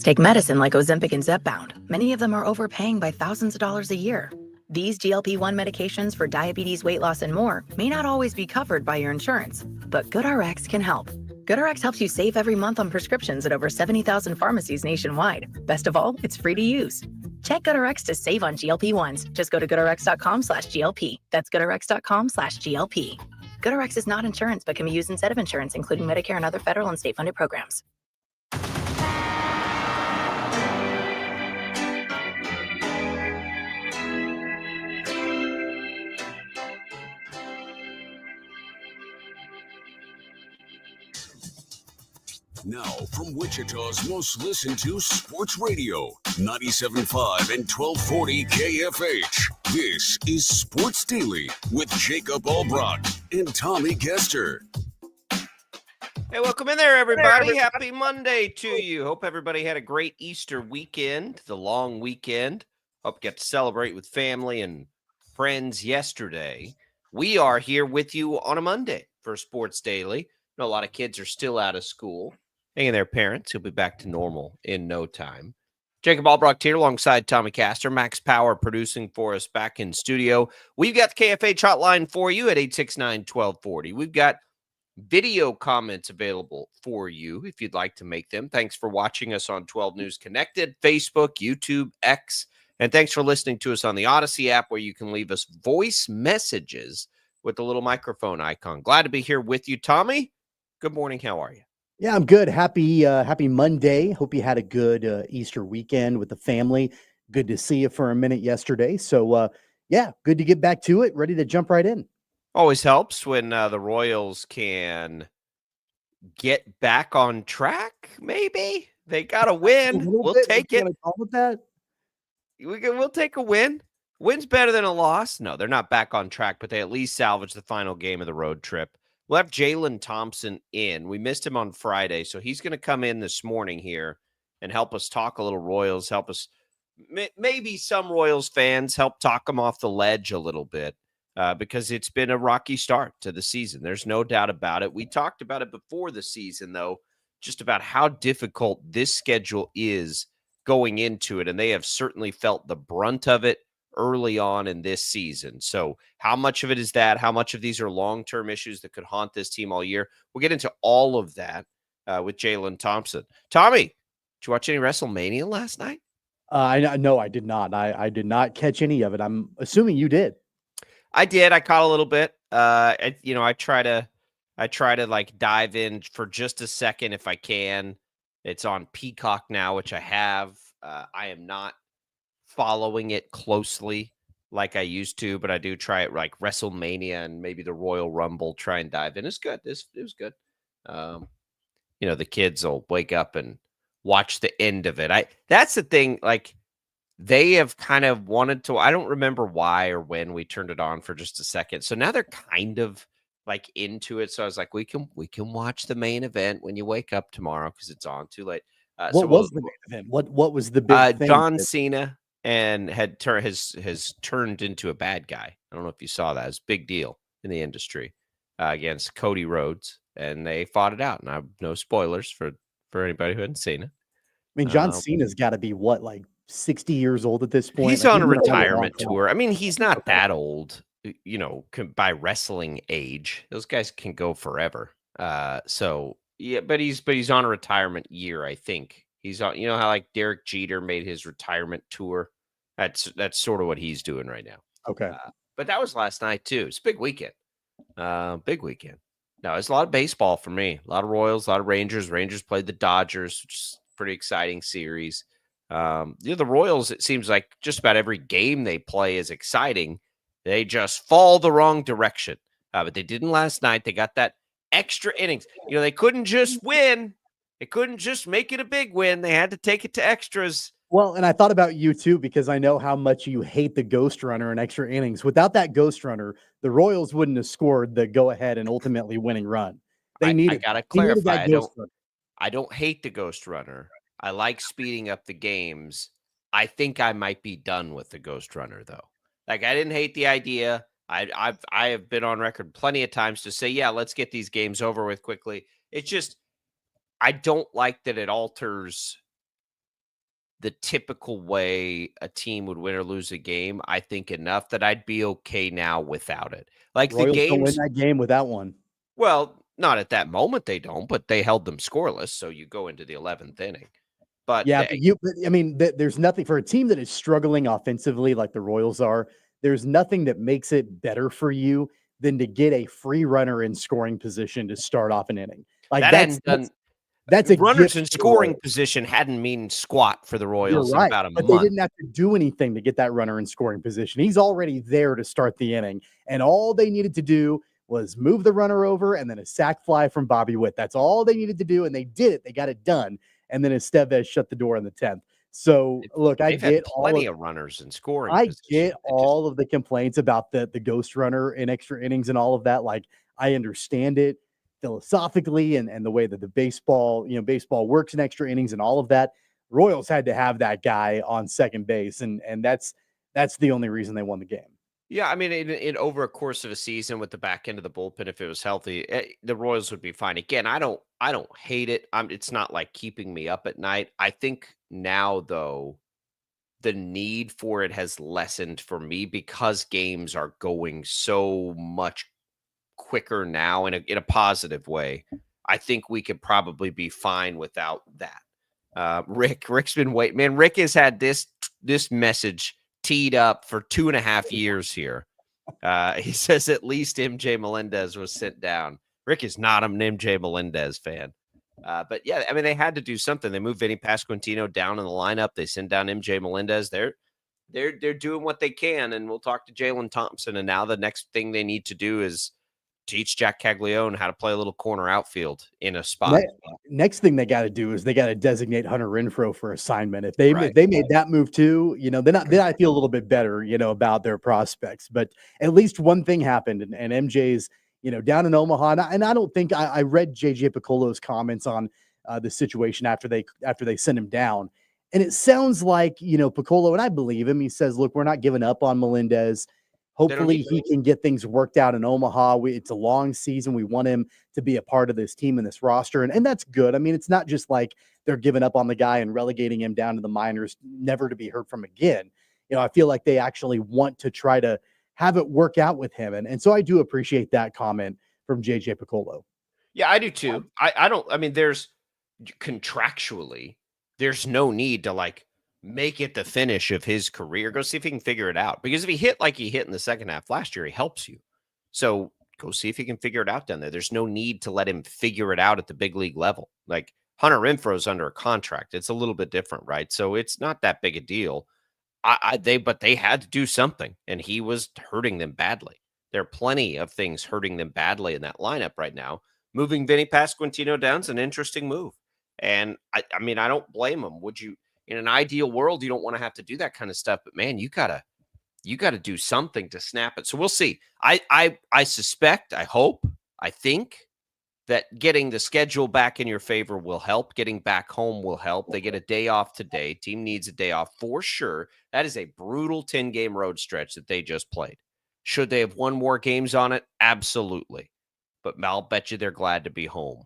Take medicine like Ozempic and Zepbound. Many of them are overpaying by thousands of dollars a year. These GLP-1 medications for diabetes, weight loss, and more may not always be covered by your insurance, but GoodRx can help. GoodRx helps you save every month on prescriptions at over 70,000 pharmacies nationwide. Best of all, it's free to use. Check GoodRx to save on GLP-1s. Just go to goodrx.com/GLP. That's goodrx.com/GLP. GoodRx is not insurance, but can be used instead of insurance, including Medicare and other federal and state-funded programs. Now, from Wichita's most listened to sports radio, 97.5 and 1240 KFH. This is Sports Daily with Jacob Albrock and Tommy Kester. Hey, welcome in there, everybody. Happy Monday to you. Hope everybody had a great Easter weekend, the long weekend. Hope you got to celebrate with family and friends yesterday. We are here with you on a Monday for Sports Daily. I know a lot of kids are still out of school. And their parents. He'll be back to normal in no time. Jacob Albrock here alongside Tommy Castor. Max Power producing for us back in studio. We've got the KFH hotline for you at 869-1240. We've got video comments available for you if you'd like to make them. Thanks for watching us on 12 News Connected, Facebook, YouTube, X. And thanks for listening to us on the Odyssey app where you can leave us voice messages with the little microphone icon. Glad to be here with you, Tommy. Good morning. How are you? Yeah, I'm good. Happy Monday. Hope you had a good Easter weekend with the family. Good to see you for a minute yesterday. So, yeah, good to get back to it. Ready to jump right in. Always helps when the Royals can get back on track, maybe. They got a win. We'll take it. We'll take a win. Win's better than a loss. No, they're not back on track, but they at least salvaged the final game of the road trip. We'll have Jaylon Thompson in. We missed him on Friday, so he's going to come in this morning here and help us talk a little Royals, help us maybe some Royals fans help talk them off the ledge a little bit because it's been a rocky start to the season. There's no doubt about it. We talked about it before the season, though, just about how difficult this schedule is going into it. And they have certainly felt the brunt of it early on in this season. So how much of it is that? How much of these are long-term issues that could haunt this team all year? We'll get into all of that with Jaylon Thompson. Tommy, did you watch any WrestleMania last night? No, I did not. I did not catch any of it. I'm assuming you did. I did. I caught a little bit. I try to like dive in for just a second if I can. It's on Peacock now, which I have. I am not following it closely like I used to, but I do try it like WrestleMania and maybe the Royal Rumble. Try and dive in. It's good. It was good. The kids will wake up and watch the end of it. That's the thing. Like they have kind of wanted to. I don't remember why or when we turned it on for just a second. So now they're kind of like into it. So I was like, we can watch the main event when you wake up tomorrow because it's on too late. What was the main event? What was the big thing? John Cena and has turned into a bad guy. I don't know if you saw that. It's a big deal in the industry against Cody Rhodes, and they fought it out. And I have no spoilers for anybody who hadn't seen it. I mean, John Cena's got to be what, like 60 years old at this point? He's on a retirement tour. I mean, he's not that old, by wrestling age. Those guys can go forever. So yeah, but he's on a retirement year, I think. He's on, how like Derek Jeter made his retirement tour. That's sort of what he's doing right now. Okay. But that was last night too. It's a big weekend. Big weekend. No, it's a lot of baseball for me. A lot of Royals, a lot of Rangers. Rangers played the Dodgers, which is a pretty exciting series. The Royals, it seems like just about every game they play is exciting. They just fall the wrong direction. But they didn't last night. They got that extra innings. They couldn't just win. They couldn't just make it a big win. They had to take it to extras. Well, and I thought about you too, because I know how much you hate the ghost runner in extra innings. Without that ghost runner, the Royals wouldn't have scored the go-ahead and ultimately winning run. I gotta clarify. I don't hate the ghost runner. I like speeding up the games. I think I might be done with the ghost runner though. Like I didn't hate the idea. I have been on record plenty of times to say, yeah, let's get these games over with quickly. It's just I don't like that it alters the typical way a team would win or lose a game. I think enough that I'd be okay now without it. Like Royals the games don't win that game without one. Well, not at that moment they don't, but they held them scoreless, so you go into the 11th inning. But yeah, there's nothing for a team that is struggling offensively like the Royals are. There's nothing that makes it better for you than to get a free runner in scoring position to start off an inning. Like that's a runners in scoring position hadn't mean squat for the Royals in about a month. They didn't have to do anything to get that runner in scoring position. He's already there to start the inning, and all they needed to do was move the runner over and then a sac fly from Bobby Witt. That's all they needed to do, and they did it. They got it done. And then Estevez shut the door in the 10th. So look, I get plenty of runners in scoring. I get all of the complaints about the ghost runner in extra innings and all of that. Like I understand it philosophically and the way that the baseball works in extra innings and all of that. Royals had to have that guy on second base, and that's the only reason they won the game. Yeah, I mean, in over a course of a season with the back end of the bullpen, if it was healthy, the Royals would be fine. Again, I don't hate it. It's not like keeping me up at night. I think now, though, the need for it has lessened for me because games are going so much quicker now in a positive way. I think we could probably be fine without that. Rick's been waiting. Man, Rick has had this message teed up for 2.5 years here. He says at least MJ Melendez was sent down. Rick is not an MJ Melendez fan. But yeah, I mean, they had to do something. They moved Vinny Pasquantino down in the lineup. They send down MJ Melendez. They're doing what they can, and we'll talk to Jaylon Thompson. And now the next thing they need to do is teach Jack Caglione how to play a little corner outfield in a spot. Next thing they got to do is they got to designate Hunter Renfroe for assignment. If they made that move too, then I feel a little bit better, about their prospects. But at least one thing happened, and MJ's, down in Omaha, and I don't think I read JJ Piccolo's comments on the situation after they sent him down, And it sounds like, Piccolo, and I believe him. He says, look, we're not giving up on Melendez. Hopefully he can get things worked out in Omaha. It's a long season. We want him to be a part of this team and this roster. And that's good. I mean, it's not just like they're giving up on the guy and relegating him down to the minors, never to be heard from again. I feel like they actually want to try to have it work out with him. And so I do appreciate that comment from JJ Piccolo. Yeah, I do too. There's contractually, there's no need to make it the finish of his career. Go see if he can figure it out. Because if he hit like he hit in the second half last year, he helps you. So go see if he can figure it out down there. There's no need to let him figure it out at the big league level. Like Hunter Renfroe's under a contract. It's a little bit different, right? So it's not that big a deal. But they had to do something, and he was hurting them badly. There are plenty of things hurting them badly in that lineup right now. Moving Vinny Pasquantino down's an interesting move. And I don't blame him. Would you? In an ideal world, you don't want to have to do that kind of stuff, but man, you gotta do something to snap it. So we'll see. I suspect, I hope, I think that getting the schedule back in your favor will help. Getting back home will help. They get a day off today. Team needs a day off for sure. That is a brutal 10-game road stretch that they just played. Should they have won more games on it? Absolutely. But I'll bet you they're glad to be home.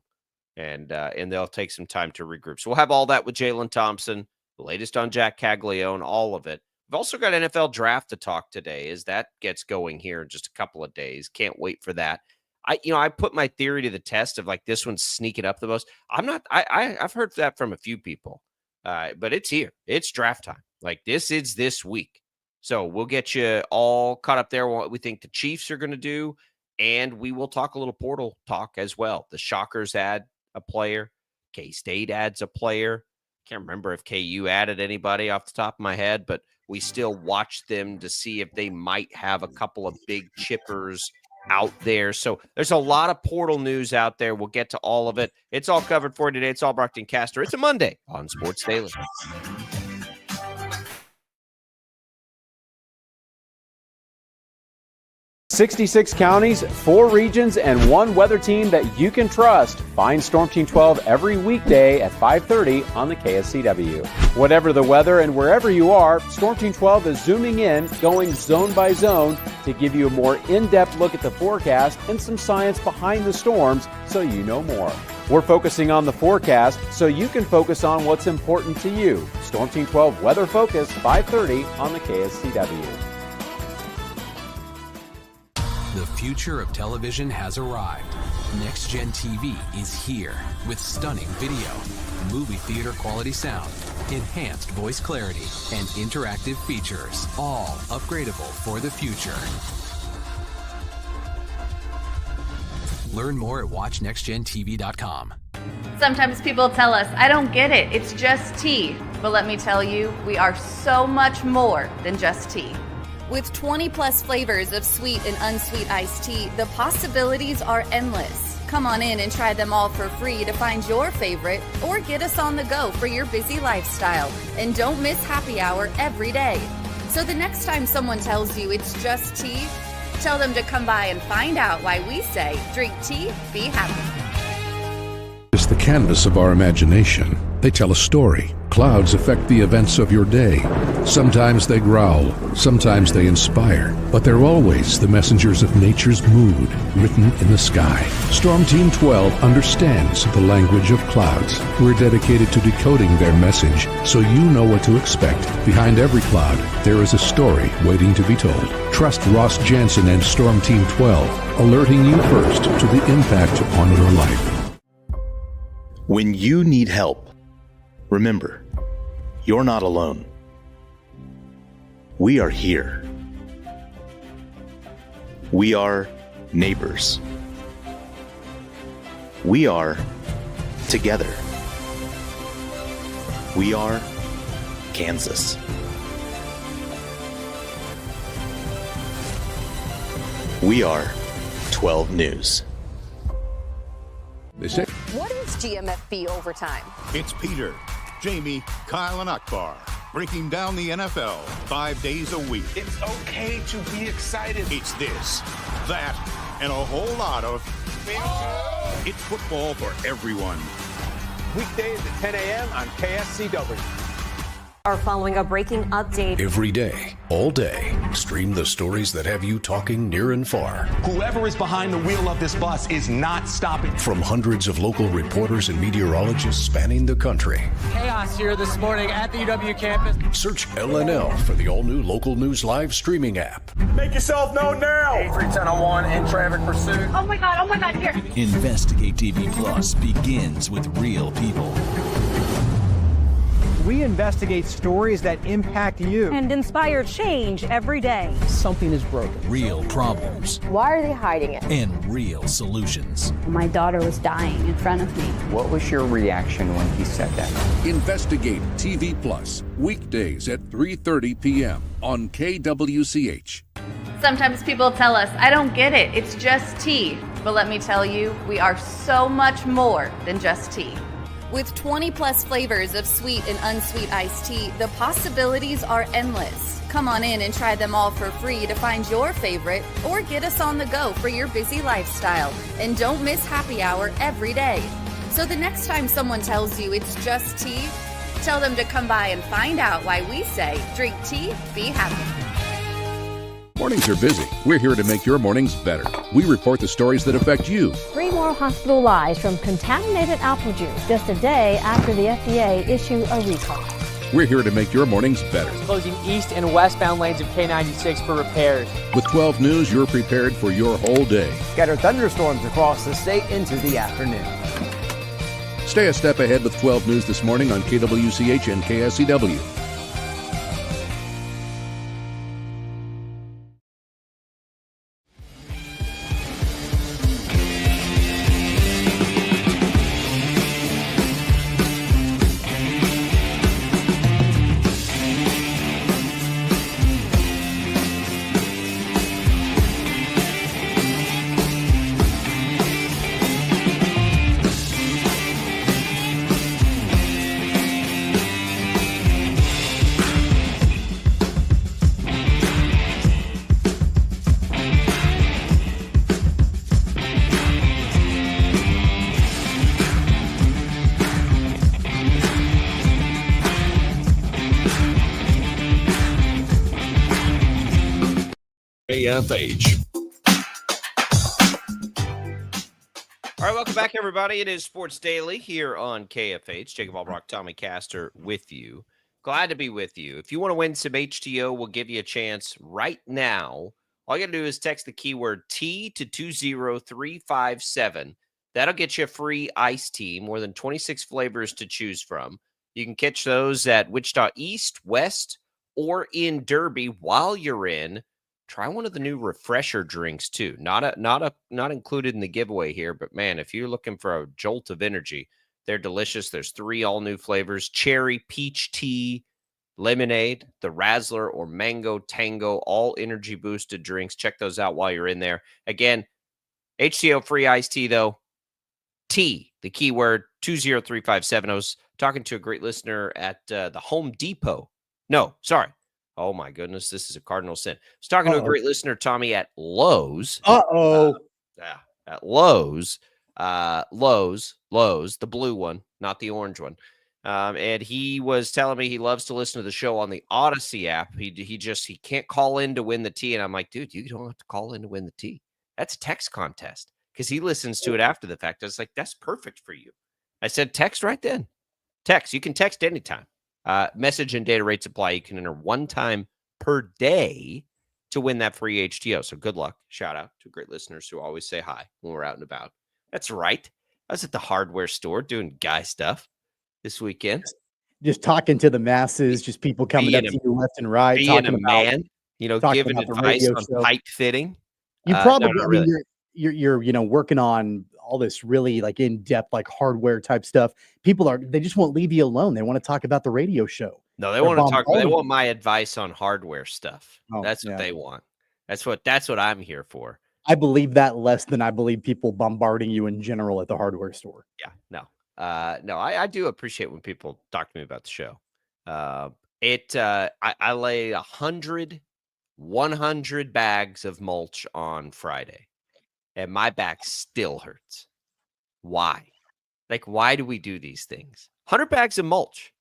And they'll take some time to regroup. So we'll have all that with Jaylon Thompson. The latest on Jack Caglione, all of it. We've also got NFL draft to talk today as that gets going here in just a couple of days. Can't wait for that. I put my theory to the test of this one's sneaking up the most. I've heard that from a few people, but it's here. It's draft time. This is this week. So we'll get you all caught up there on what we think the Chiefs are going to do. And we will talk a little portal talk as well. The Shockers add a player. K-State adds a player. Can't remember if KU added anybody off the top of my head, but we still watch them to see if they might have a couple of big chippers out there. So there's a lot of portal news out there. We'll get to all of it. It's all covered for today. It's all Brockton Caster. It's a Monday on Sports Daily. 66 counties, 4 regions, and 1 weather team that you can trust. Find Storm Team 12 every weekday at 5:30 on the KSCW. Whatever the weather and wherever you are, Storm Team 12 is zooming in, going zone by zone to give you a more in-depth look at the forecast and some science behind the storms so you know more. We're focusing on the forecast so you can focus on what's important to you. Storm Team 12 Weather Focus, 5:30 on the KSCW. The future of television has arrived. Next Gen TV is here with stunning video, movie theater quality sound, enhanced voice clarity, and interactive features, all upgradable for the future. Learn more at watchnextgentv.com. Sometimes people tell us, I don't get it, it's just tea. But let me tell you, we are so much more than just tea. With 20 plus flavors of sweet and unsweet iced tea, the possibilities are endless. Come on in and try them all for free to find your favorite or get us on the go for your busy lifestyle. And don't miss happy hour every day. So the next time someone tells you it's just tea, tell them to come by and find out why we say drink tea, be happy. It's the canvas of our imagination. They tell a story. Clouds affect the events of your day. Sometimes they growl, sometimes they inspire, but they're always the messengers of nature's mood written in the sky. Storm Team 12 understands the language of clouds. We're dedicated to decoding their message so you know what to expect. Behind every cloud, there is a story waiting to be told. Trust Ross Jansen and Storm Team 12, alerting you first to the impact on your life. When you need help, remember, you're not alone. We are here. We are neighbors. We are together. We are Kansas. We are 12 News. They say, What is GMFB Overtime? It's Peter, Jamie, Kyle, and Akbar breaking down the NFL 5 days a week. It's okay to be excited. It's this, that, and a whole lot of... Oh! It's football for everyone. Weekdays at 10 a.m. on KSCW. Are following a breaking update. Every day, all day, stream the stories that have you talking near and far. Whoever is behind the wheel of this bus is not stopping. From hundreds of local reporters and meteorologists spanning the country. Chaos here this morning at the UW campus. Search LNL for the all-new Local News Live streaming app. Make yourself known now. 31001 in traffic pursuit. Oh my God, here. Investigate TV Plus begins with real people. We investigate stories that impact you. And inspire change every day. Something is broken. Real problems. Why are they hiding it? And real solutions. My daughter was dying in front of me. What was your reaction when he said that? Investigate TV Plus, weekdays at 3:30 p.m. on KWCH. Sometimes people tell us, I don't get it, it's just tea. But let me tell you, we are so much more than just tea. With 20 plus flavors of sweet and unsweet iced tea, the possibilities are endless. Come on in and try them all for free to find your favorite or get us on the go for your busy lifestyle. And don't miss happy hour every day. So the next time someone tells you it's just tea, tell them to come by and find out why we say drink tea, be happy. Mornings are busy. We're here to make your mornings better. We report the stories that affect you. 3 more hospitalized from contaminated apple juice just a day after the FDA issued a recall. We're here to make your mornings better. Closing east and westbound lanes of K96 for repairs. With 12 News, you're prepared for your whole day. Scattered thunderstorms across the state into the afternoon. Stay a step ahead with 12 News this morning on KWCH and KSCW. KFH. All right, welcome back, everybody. It is Sports Daily here on KFH. Jacob Albrock, Tommy Castor with you. Glad to be with you. If you want to win some HTO, we'll give you a chance right now. All you got to do is text the keyword T to 20357. That'll get you a free iced tea, more than 26 flavors to choose from. You can catch those at Wichita East, West, or in Derby while you're in. Try one of the new refresher drinks too. Not included in the giveaway here, but man, if you're looking for a jolt of energy, they're delicious. There's 3 all new flavors: cherry, peach tea, lemonade, the Razzler, or mango tango, all energy boosted drinks. Check those out while you're in there. Again, HTO free iced tea though. T, the keyword 20357. I was talking to a great listener at the Home Depot. No, sorry. Oh, my goodness. This is a cardinal sin. I was talking to a great listener, Tommy, at Lowe's. At Lowe's. Lowe's, the blue one, not the orange one. And he was telling me he loves to listen to the show on the Odyssey app. He can't call in to win the tea. And I'm like, dude, you don't have to call in to win the tea. That's a text contest because he listens to it after the fact. I was like, that's perfect for you. I said, text right then. Text. You can text anytime. Message and data rates apply. You can enter 1 time per day to win that free HTO. So good luck. Shout out to great listeners who always say hi when we're out and about. That's right. I was at the hardware store doing guy stuff this weekend. Just talking to the masses, just people coming up to you left and right. Being talking a about, man, giving advice on pipe fitting. You probably, no, really. you're working on all this really like in-depth, like hardware type stuff. They just won't leave you alone. They want to talk about the radio show. No, they want to talk. They want my advice on hardware stuff. That's what they want. That's what I'm here for. I believe that less than I believe people bombarding you in general at the hardware store. Yeah, no, I do appreciate when people talk to me about the show. I lay 100 bags of mulch on Friday, and my back still hurts. Why? Like, why do we do these things? 100 bags of mulch.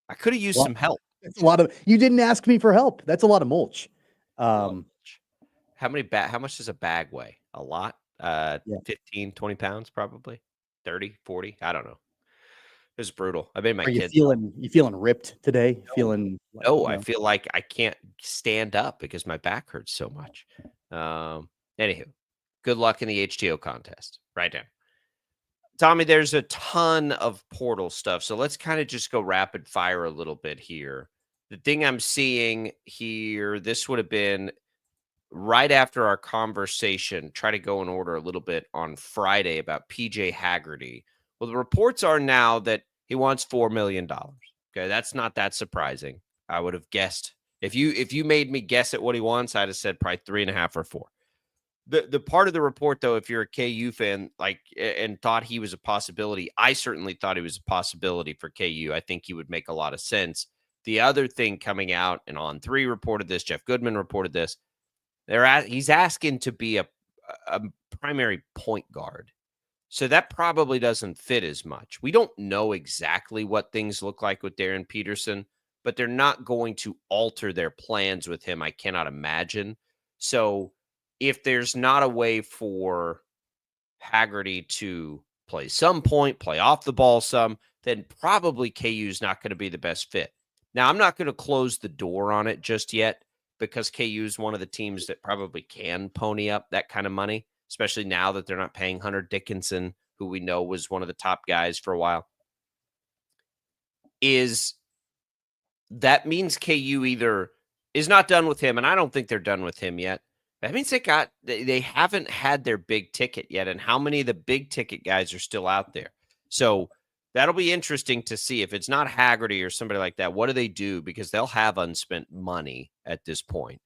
I could have used some help. That's a lot of. You didn't ask me for help. That's a lot of mulch. How much does a bag weigh? A lot? 15, 20 pounds, probably 30, 40. I don't know. It was brutal. I made my Are you kids. feeling ripped today? Feeling like, No, I feel like I can't stand up because my back hurts so much. Anywho, good luck in the HTO contest. Right down. Tommy, there's a ton of portal stuff. So let's kind of just go rapid fire a little bit here. The thing I'm seeing here, this would have been right after our conversation, try to go in order a little bit on Friday about PJ Haggerty. Well, the reports are now that he wants $4 million. Okay, that's not that surprising. I would have guessed if you made me guess at what he wants, I'd have said probably 3.5 or 4. The part of the report, though, if you're a KU fan, like and thought he was a possibility, I certainly thought he was a possibility for KU. I think he would make a lot of sense. The other thing coming out, and On3 reported this, Jeff Goodman reported this. He's asking to be a primary point guard. So that probably doesn't fit as much. We don't know exactly what things look like with Darren Peterson, but they're not going to alter their plans with him, I cannot imagine. So if there's not a way for Haggerty to play some point, play off the ball some, then probably KU's not going to be the best fit. Now, I'm not going to close the door on it just yet because KU is one of the teams that probably can pony up that kind of money, especially now that they're not paying Hunter Dickinson, who we know was one of the top guys for a while. That means KU either is not done with him, and I don't think they're done with him yet. That means they haven't had their big ticket yet, and how many of the big ticket guys are still out there. So that'll be interesting to see. If it's not Haggerty or somebody like that, what do they do? Because they'll have unspent money at this point.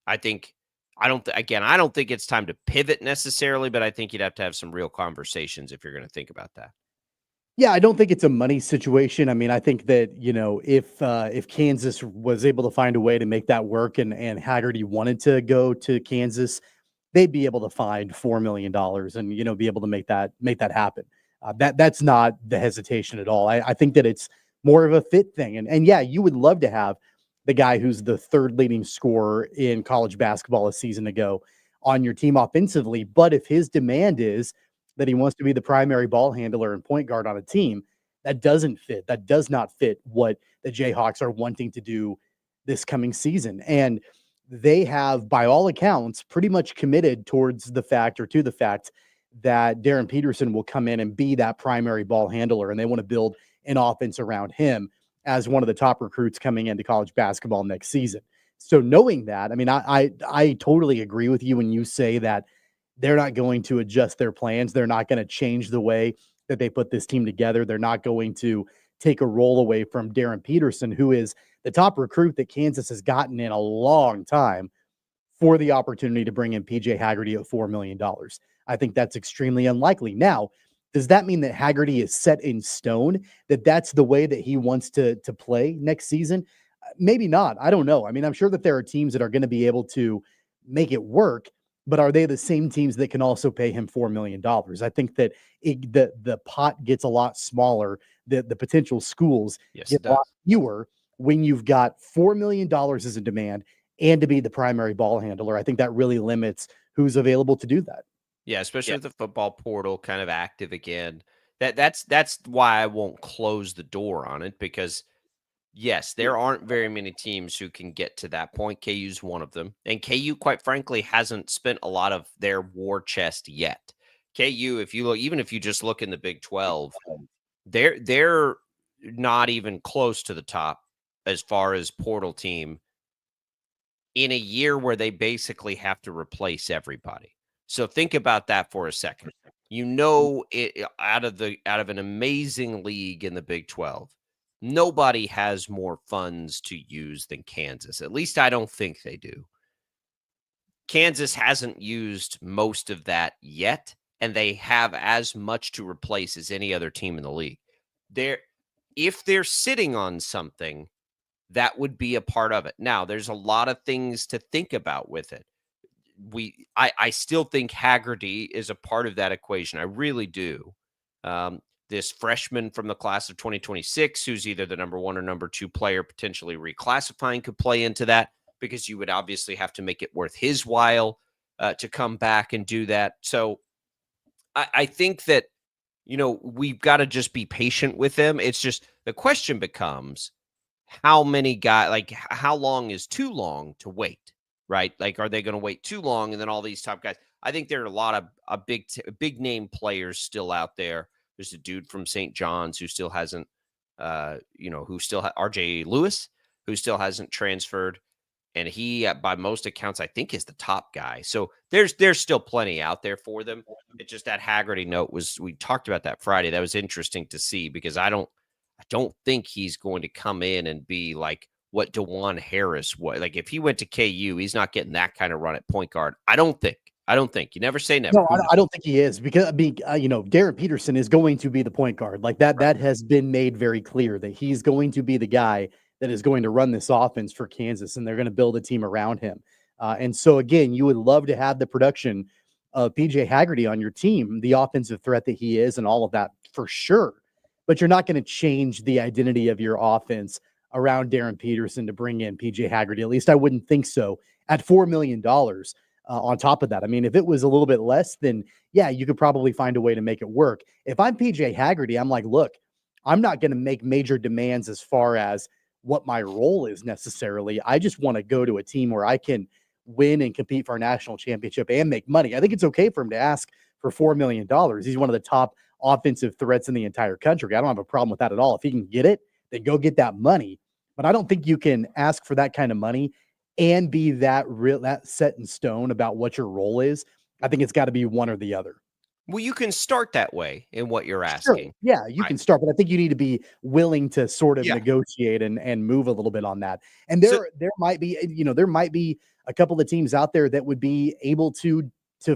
I don't think it's time to pivot necessarily, but I think you'd have to have some real conversations if you're going to think about that. Yeah, I don't think it's a money situation. I mean, I think that, if Kansas was able to find a way to make that work and Haggerty wanted to go to Kansas, they'd be able to find $4 million and, be able to make that happen. That's not the hesitation at all. I think that it's more of a fit thing. And yeah, you would love to have the guy who's the third leading scorer in college basketball a season ago on your team offensively. But if his demand is that he wants to be the primary ball handler and point guard on a team, that doesn't fit. That does not fit what the Jayhawks are wanting to do this coming season. And they have, by all accounts, pretty much committed to the fact that Darren Peterson will come in and be that primary ball handler, and they want to build an offense around him as one of the top recruits coming into college basketball next season. So knowing that, I mean, I totally agree with you when you say that they're not going to adjust their plans. They're not going to change the way that they put this team together. They're not going to take a role away from Darren Peterson, who is the top recruit that Kansas has gotten in a long time, for the opportunity to bring in PJ Haggerty at $4 million. I think that's extremely unlikely. Now, does that mean that Haggerty is set in stone, that that's the way that he wants to play next season? Maybe not. I don't know. I mean, I'm sure that there are teams that are going to be able to make it work, but are they the same teams that can also pay him $4 million? I think that the pot gets a lot smaller. The potential schools get a lot fewer when you've got $4 million as a demand and to be the primary ball handler. I think that really limits who's available to do that. Yeah, especially with the football portal kind of active again. That's why I won't close the door on it, because yes, there aren't very many teams who can get to that point. KU's one of them. And KU, quite frankly, hasn't spent a lot of their war chest yet. KU, if you look, even if you just look in the Big 12, they're not even close to the top as far as portal team in a year where they basically have to replace everybody. So think about that for a second. Out of an amazing league in the Big 12, nobody has more funds to use than Kansas. At least I don't think they do. Kansas hasn't used most of that yet, and they have as much to replace as any other team in the league. If they're sitting on something, that would be a part of it. Now, there's a lot of things to think about with it. I still think Haggerty is a part of that equation. I really do. this freshman from the class of 2026, who's either the number 1 or number 2 player, potentially reclassifying, could play into that, because you would obviously have to make it worth his while to come back and do that. So I think that, we've got to just be patient with them. It's just the question becomes, how many guys, like, how long is too long to wait, right? Like, are they going to wait too long? And then all these top guys, I think there are a lot of big name players still out there. There's a dude from St. John's who still hasn't, RJ Lewis, who still hasn't transferred. And he, by most accounts, I think is the top guy. So there's still plenty out there for them. It's just that Haggerty note we talked about that Friday. That was interesting to see, because I don't think he's going to come in and be like what DeJuan Harris was. Like, if he went to KU, he's not getting that kind of run at point guard. I don't think. You never say never. No, I don't think he is, because Darren Peterson is going to be the point guard. Like that, that has been made very clear that he's going to be the guy that is going to run this offense for Kansas, and they're going to build a team around him. And so, again, you would love to have the production of PJ Haggerty on your team, the offensive threat that he is, and all of that for sure. But you're not going to change the identity of your offense around Darren Peterson to bring in PJ Haggerty. At least I wouldn't think so at $4 million on top of that. I mean, if it was a little bit less, then yeah, you could probably find a way to make it work. If I'm PJ Haggerty, I'm like, look, I'm not going to make major demands as far as what my role is necessarily. I just want to go to a team where I can win and compete for a national championship and make money. I think it's okay for him to ask for $4 million. He's one of the top offensive threats in the entire country. I don't have a problem with that at all. If he can get it, then go get that money. But I don't think you can ask for that kind of money and be that set in stone about what your role is. I think it's got to be one or the other. Well, you can start that way in what you're asking. Sure. Yeah, you can start, but I think you need to be willing to sort of negotiate and move a little bit on that. And there might be, there might be a couple of teams out there that would be able to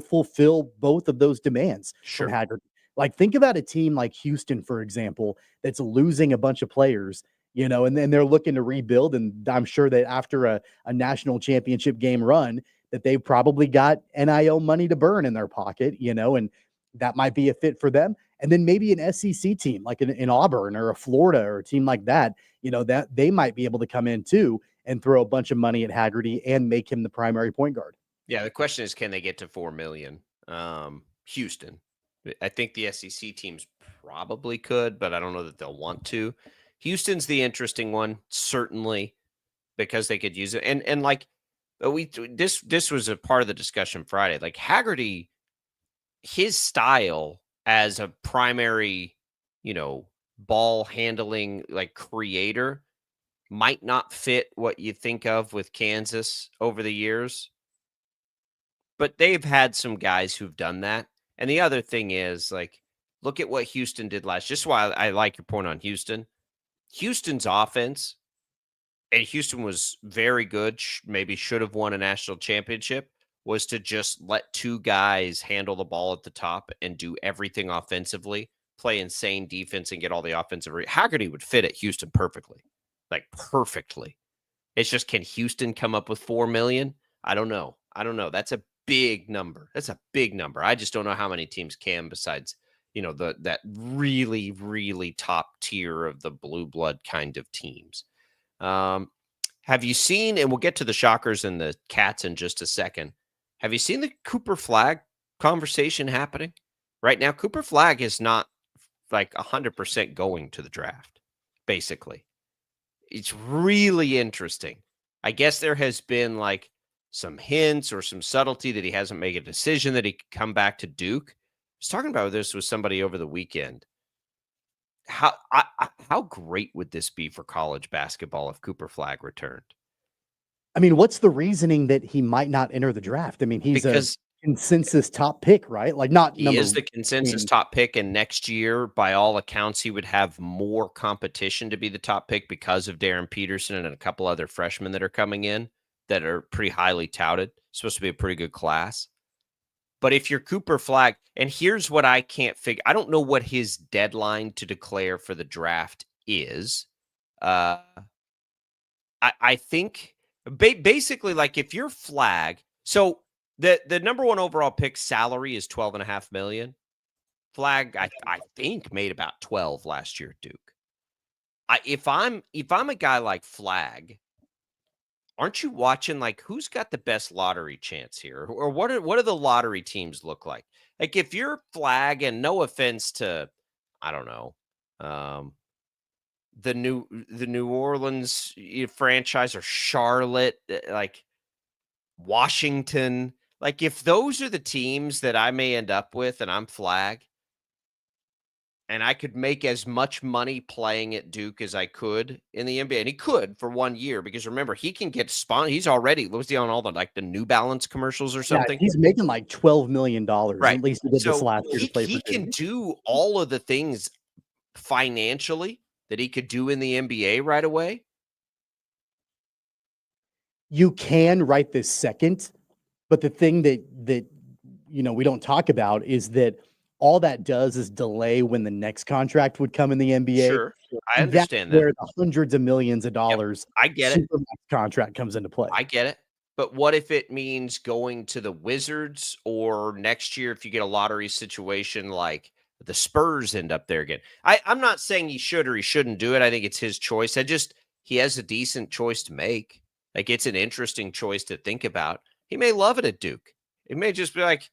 fulfill both of those demands from Haggerty. Like, think about a team like Houston, for example, that's losing a bunch of players, and then they're looking to rebuild. And I'm sure that after a national championship game run, that they've probably got NIL money to burn in their pocket, and that might be a fit for them. And then maybe an SEC team like in Auburn or a Florida or a team like that, that they might be able to come in too and throw a bunch of money at Haggerty and make him the primary point guard. Yeah, the question is, can they get to $4 million? Houston. I think the SEC teams probably could, but I don't know that they'll want to. Houston's the interesting one, certainly, because they could use it. And like this was a part of the discussion Friday. Like, Haggerty, his style as a primary, ball handling, like, creator might not fit what you think of with Kansas over the years, but they've had some guys who've done that. And the other thing is, like, look at what Houston did last. Just why I like your point on Houston. Houston's offense, and Houston was very good, maybe should have won a national championship, was to just let two guys handle the ball at the top and do everything offensively, play insane defense, and get all the offensive. Haggerty would fit at Houston perfectly, like perfectly. It's just, can Houston come up with $4 million? I don't know. That's a big number. I just don't know how many teams can, besides, that really, really top tier of the blue blood kind of teams. Have you seen, and we'll get to the Shockers and the Cats in just a second, have you seen the Cooper Flagg conversation happening right now? Cooper Flagg is not like 100% going to the draft, basically. It's really interesting. I guess there has been like some hints or some subtlety that he hasn't made a decision that he could come back to Duke. I was talking about this with somebody over the weekend. How great would this be for college basketball if Cooper Flagg returned? I mean, what's the reasoning that he might not enter the draft? I mean, he's a consensus top pick, right? Like, not he is the consensus top pick, and next year, by all accounts, he would have more competition to be the top pick because of Darren Peterson and a couple other freshmen that are coming in that are pretty highly touted. It's supposed to be a pretty good class. But if you're Cooper Flagg, and here's what I can't figure, I don't know what his deadline to declare for the draft is. I think basically, like, if you're Flagg, so the number one overall pick salary is $12.5 million. Flag, I think, made about 12 last year at Duke. If I'm a guy like Flag, aren't you watching like who's got the best lottery chance here, or what do the lottery teams look like? Like if you're Flag, and no offense to, I don't know, the New Orleans franchise or Charlotte, like Washington, like if those are the teams that I may end up with, and I'm Flag, and I could make as much money playing at Duke as I could in the NBA. And he could for 1 year, because remember, he can get he's already, was he on all the New Balance commercials or something? Yeah, he's making like $12 million. Right. At least he did this last year to play he for can Duke. do all of the things financially that he could do in the NBA right away. You can right this second, but the thing that we don't talk about is that all that does is delay when the next contract would come in the NBA. Sure, I understand that. Where the hundreds of millions of dollars I get it. Supermax contract comes into play. I get it. But what if it means going to the Wizards, or next year if you get a lottery situation like the Spurs end up there again? I'm not saying he should or he shouldn't do it. I think it's his choice. He has a decent choice to make. Like, it's an interesting choice to think about. He may love it at Duke. It may just be like,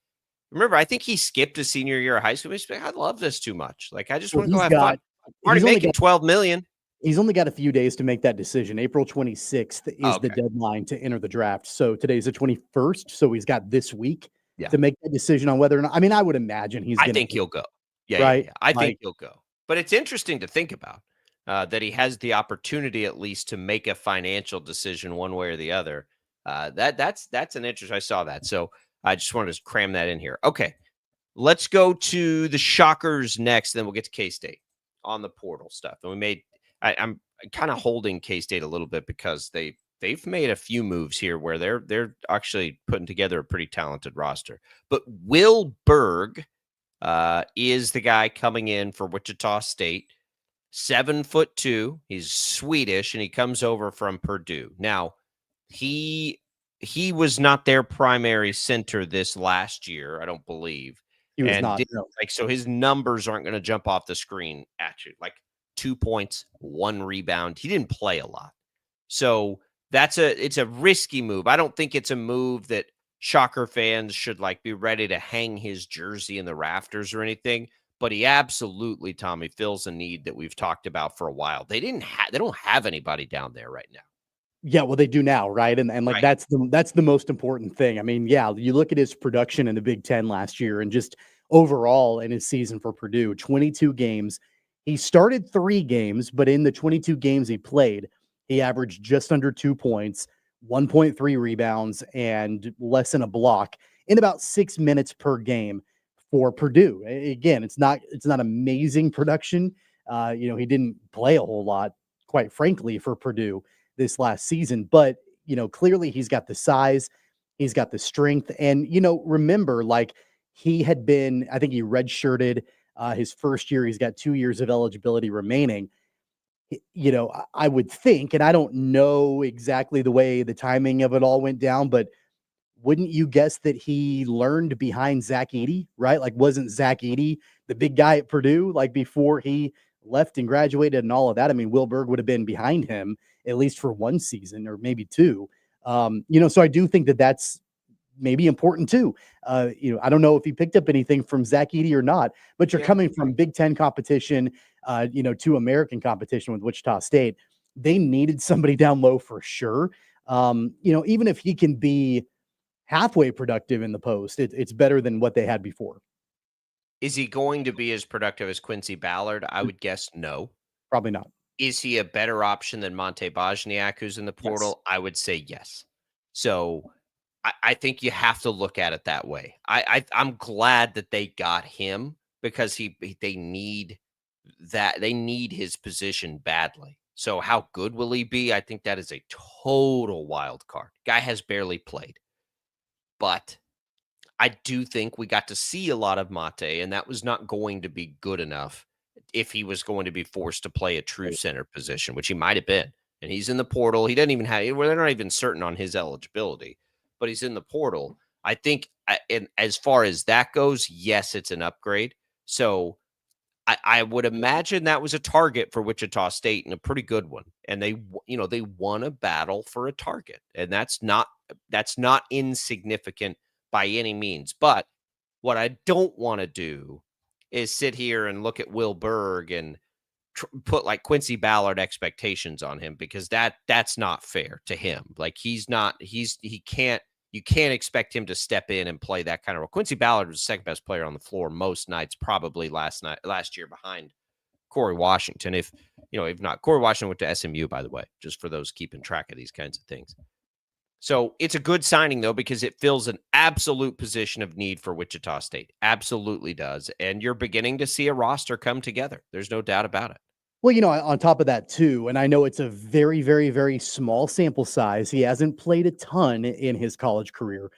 remember, I think he skipped his senior year of high school. He's like, I love this too much. Like, I just want to go have fun. Already making $12 million. He's only got a few days to make that decision. April 26th is the deadline to enter the draft. So today's the 21st. So he's got this week to make that decision on whether or not. I mean, I would imagine I think he'll go. Yeah, right? Yeah. I think he'll go. But it's interesting to think about that he has the opportunity at least to make a financial decision one way or the other. That's an interest. I saw that. So I just wanted to cram that in here. Okay, let's go to the Shockers next. Then we'll get to K-State on the portal stuff. And I'm kind of holding K-State a little bit because they've made a few moves here where they're actually putting together a pretty talented roster. But Will Berg is the guy coming in for Wichita State. 7'2". He's Swedish, and he comes over from Purdue. Now, he was not their primary center this last year, I don't believe. He was not. No. So his numbers aren't going to jump off the screen at you. Like 2 points, 1 rebound. He didn't play a lot. So it's a risky move. I don't think it's a move that Shocker fans should be ready to hang his jersey in the rafters or anything. But he absolutely, Tommy, fills a need that we've talked about for a while. They don't have anybody down there right now. Yeah, well, they do now, right? And Right. that's the most important thing. I mean, yeah, you look at his production in the Big Ten last year and just overall in his season for Purdue, 22 games. He started 3 games, but in the 22 games he played, he averaged just under 2 points, 1.3 rebounds, and less than a block in about 6 minutes per game for Purdue. Again, it's not amazing production. He didn't play a whole lot, quite frankly, for Purdue this last season, but clearly he's got the size, he's got the strength, and remember, he had been, I think he redshirted his first year. He's got 2 years of eligibility remaining. I would think, and I don't know exactly the way the timing of it all went down, but wouldn't you guess that he learned behind Zach Edey, right? Wasn't Zach Edey the big guy at Purdue, before he left and graduated and all of that? I mean, Will Berg would have been behind him at least for 1 season or maybe 2. So I do think that that's maybe important too. I don't know if he picked up anything from Zach Edey or not, but you're coming from Big Ten competition, to American competition with Wichita State. They needed somebody down low for sure. Even if he can be halfway productive in the post, it's better than what they had before. Is he going to be as productive as Quincy Ballard? I would guess no. Probably not. Is he a better option than Monte Bosniak, who's in the portal? Yes. I would say yes. So I think you have to look at it that way. I'm glad that they got him because they need that. They need his position badly. So how good will he be? I think that is a total wild card. Guy has barely played. But I do think we got to see a lot of Mate, and that was not going to be good enough if he was going to be forced to play a true center position, which he might have been. And he's in the portal. He doesn't even have, they're not even certain on his eligibility, but he's in the portal. I think, and as far as that goes, yes, it's an upgrade. So I would imagine that was a target for Wichita State and a pretty good one. And they won a battle for a target, and that's not insignificant by any means. But what I don't want to do is sit here and look at Will Berg and put like Quincy Ballard expectations on him, because that's not fair to him. Like you can't expect him to step in and play that kind of role. Quincy Ballard was the second best player on the floor most nights, probably last year behind Corey Washington. If not, Corey Washington went to SMU, by the way, just for those keeping track of these kinds of things. So it's a good signing, though, because it fills an absolute position of need for Wichita State. Absolutely does. And you're beginning to see a roster come together. There's no doubt about it. Well, on top of that, too, and I know it's a very, very, very small sample size. He hasn't played a ton in his college career.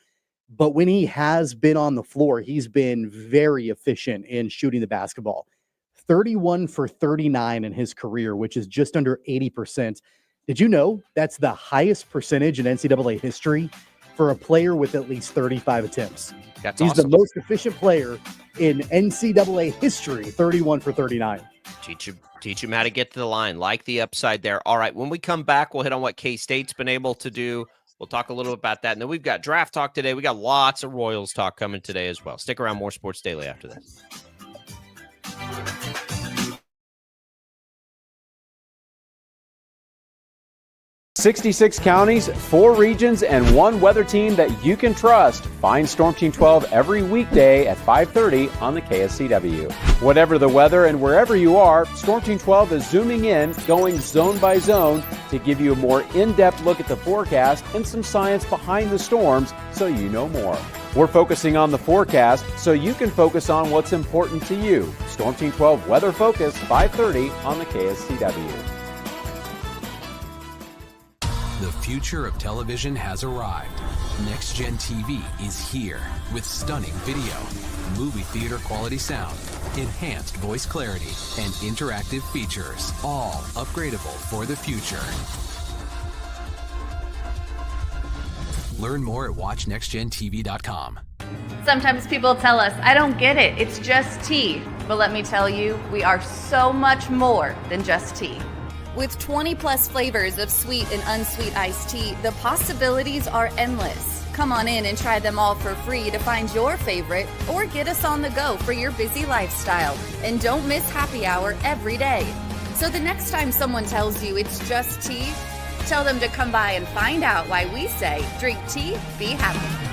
But when he has been on the floor, he's been very efficient in shooting the basketball. 31 for 39 in his career, which is just under 80%. Did you know that's the highest percentage in NCAA history for a player with at least 35 attempts? He's awesome. The most efficient player in NCAA history, 31 for 39. Teach him how to get to the line, like the upside there. All right, when we come back, we'll hit on what K-State's been able to do. We'll talk a little bit about that. And then we've got draft talk today. We got lots of Royals talk coming today as well. Stick around, more Sports Daily after this. 66 counties, 4 regions, and 1 weather team that you can trust. Find Storm Team 12 every weekday at 5:30 on the KSCW. Whatever the weather and wherever you are, Storm Team 12 is zooming in, going zone by zone to give you a more in-depth look at the forecast and some science behind the storms so you know more. We're focusing on the forecast so you can focus on what's important to you. Storm Team 12 Weather Focus, 5:30 on the KSCW. The future of television has arrived. Next Gen TV is here with stunning video, movie theater quality sound, enhanced voice clarity, and interactive features, all upgradable for the future. Learn more at watchnextgentv.com. Sometimes people tell us, I don't get it, it's just tea. But let me tell you, we are so much more than just tea. With 20 plus flavors of sweet and unsweet iced tea, the possibilities are endless. Come on in and try them all for free to find your favorite, or get us on the go for your busy lifestyle. And don't miss happy hour every day. So the next time someone tells you it's just tea, tell them to come by and find out why we say, drink tea, be happy.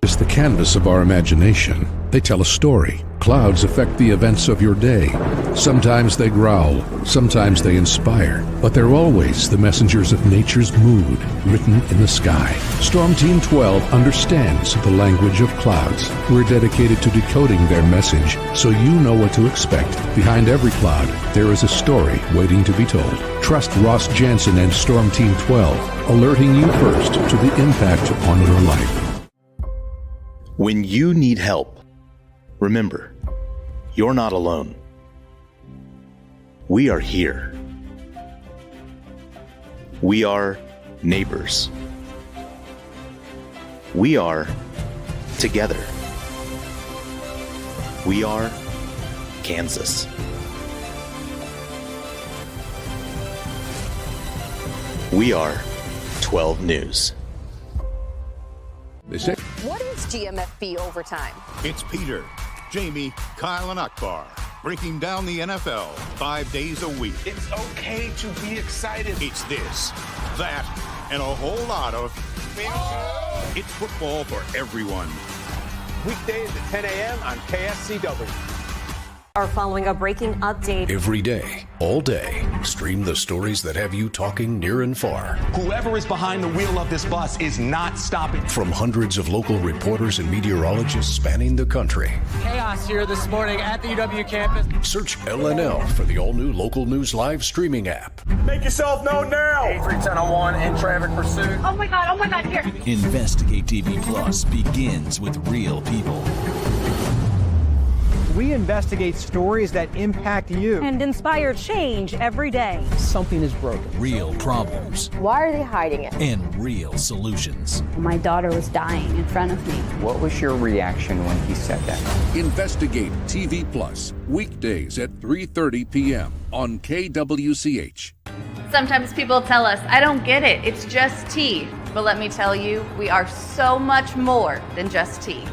It's the canvas of our imagination. They tell a story. Clouds affect the events of your day. Sometimes they growl, sometimes they inspire, but they're always the messengers of nature's mood, written in the sky. Storm Team 12 understands the language of clouds. We're dedicated to decoding their message so you know what to expect. Behind every cloud, there is a story waiting to be told. Trust Ross Jansen and Storm Team 12, alerting you first to the impact on your life. When you need help, remember, you're not alone. We are here. We are neighbors. We are together. We are Kansas. We are 12 News. What is GMFB Overtime? It's Peter, Jamie, Kyle, and Akbar breaking down the NFL 5 days a week. It's okay to be excited. It's this, that, and a whole lot of... It's football for everyone. Weekdays at 10 a.m. on KSCW. Are following a breaking update. Every day, all day, stream the stories that have you talking near and far. Whoever is behind the wheel of this bus is not stopping. From hundreds of local reporters and meteorologists spanning the country. Chaos here this morning at the UW campus. Search LNL for the all-new Local News Live streaming app. Make yourself known now. 831001 in traffic pursuit. Oh my God, here. Investigate TV Plus begins with real people. We investigate stories that impact you and inspire change every day. Something is broken. Real problems. Why are they hiding it? And real solutions. My daughter was dying in front of me. What was your reaction when he said that? Investigate TV Plus, weekdays at 3:30 p.m. on KWCH. Sometimes people tell us, I don't get it, it's just tea. But let me tell you, we are so much more than just tea.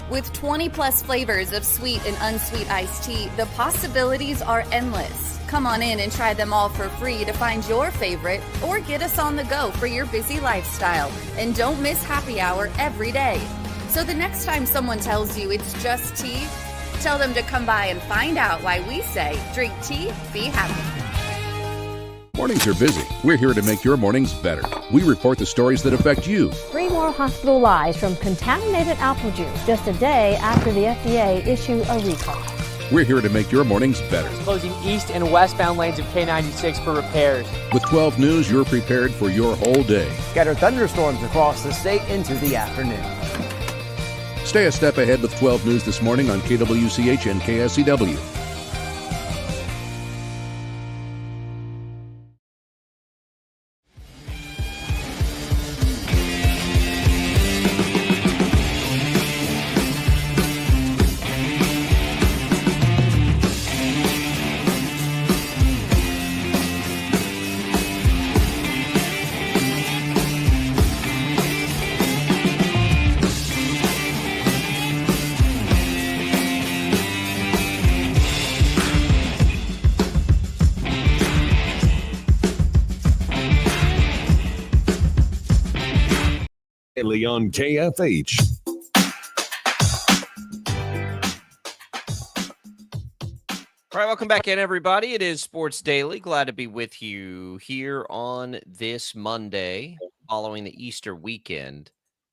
With 20 plus flavors of sweet and unsweet iced tea, the possibilities are endless. Come on in and try them all for free to find your favorite or get us on the go for your busy lifestyle. And don't miss happy hour every day. So the next time someone tells you it's just tea, tell them to come by and find out why we say drink tea, be happy. Mornings are busy. We're here to make your mornings better. We report the stories that affect you. 3 more hospital lies from contaminated apple juice just a day after the FDA issue a recall. We're here to make your mornings better. Closing east and westbound lanes of K96 for repairs. With 12 News, you're prepared for your whole day. Scattered thunderstorms across the state into the afternoon. Stay a step ahead with 12 News this morning on KWCH and KSCW. On KFH. All right, welcome back in, everybody. It is Sports Daily. Glad to be with you here on this Monday following the Easter weekend.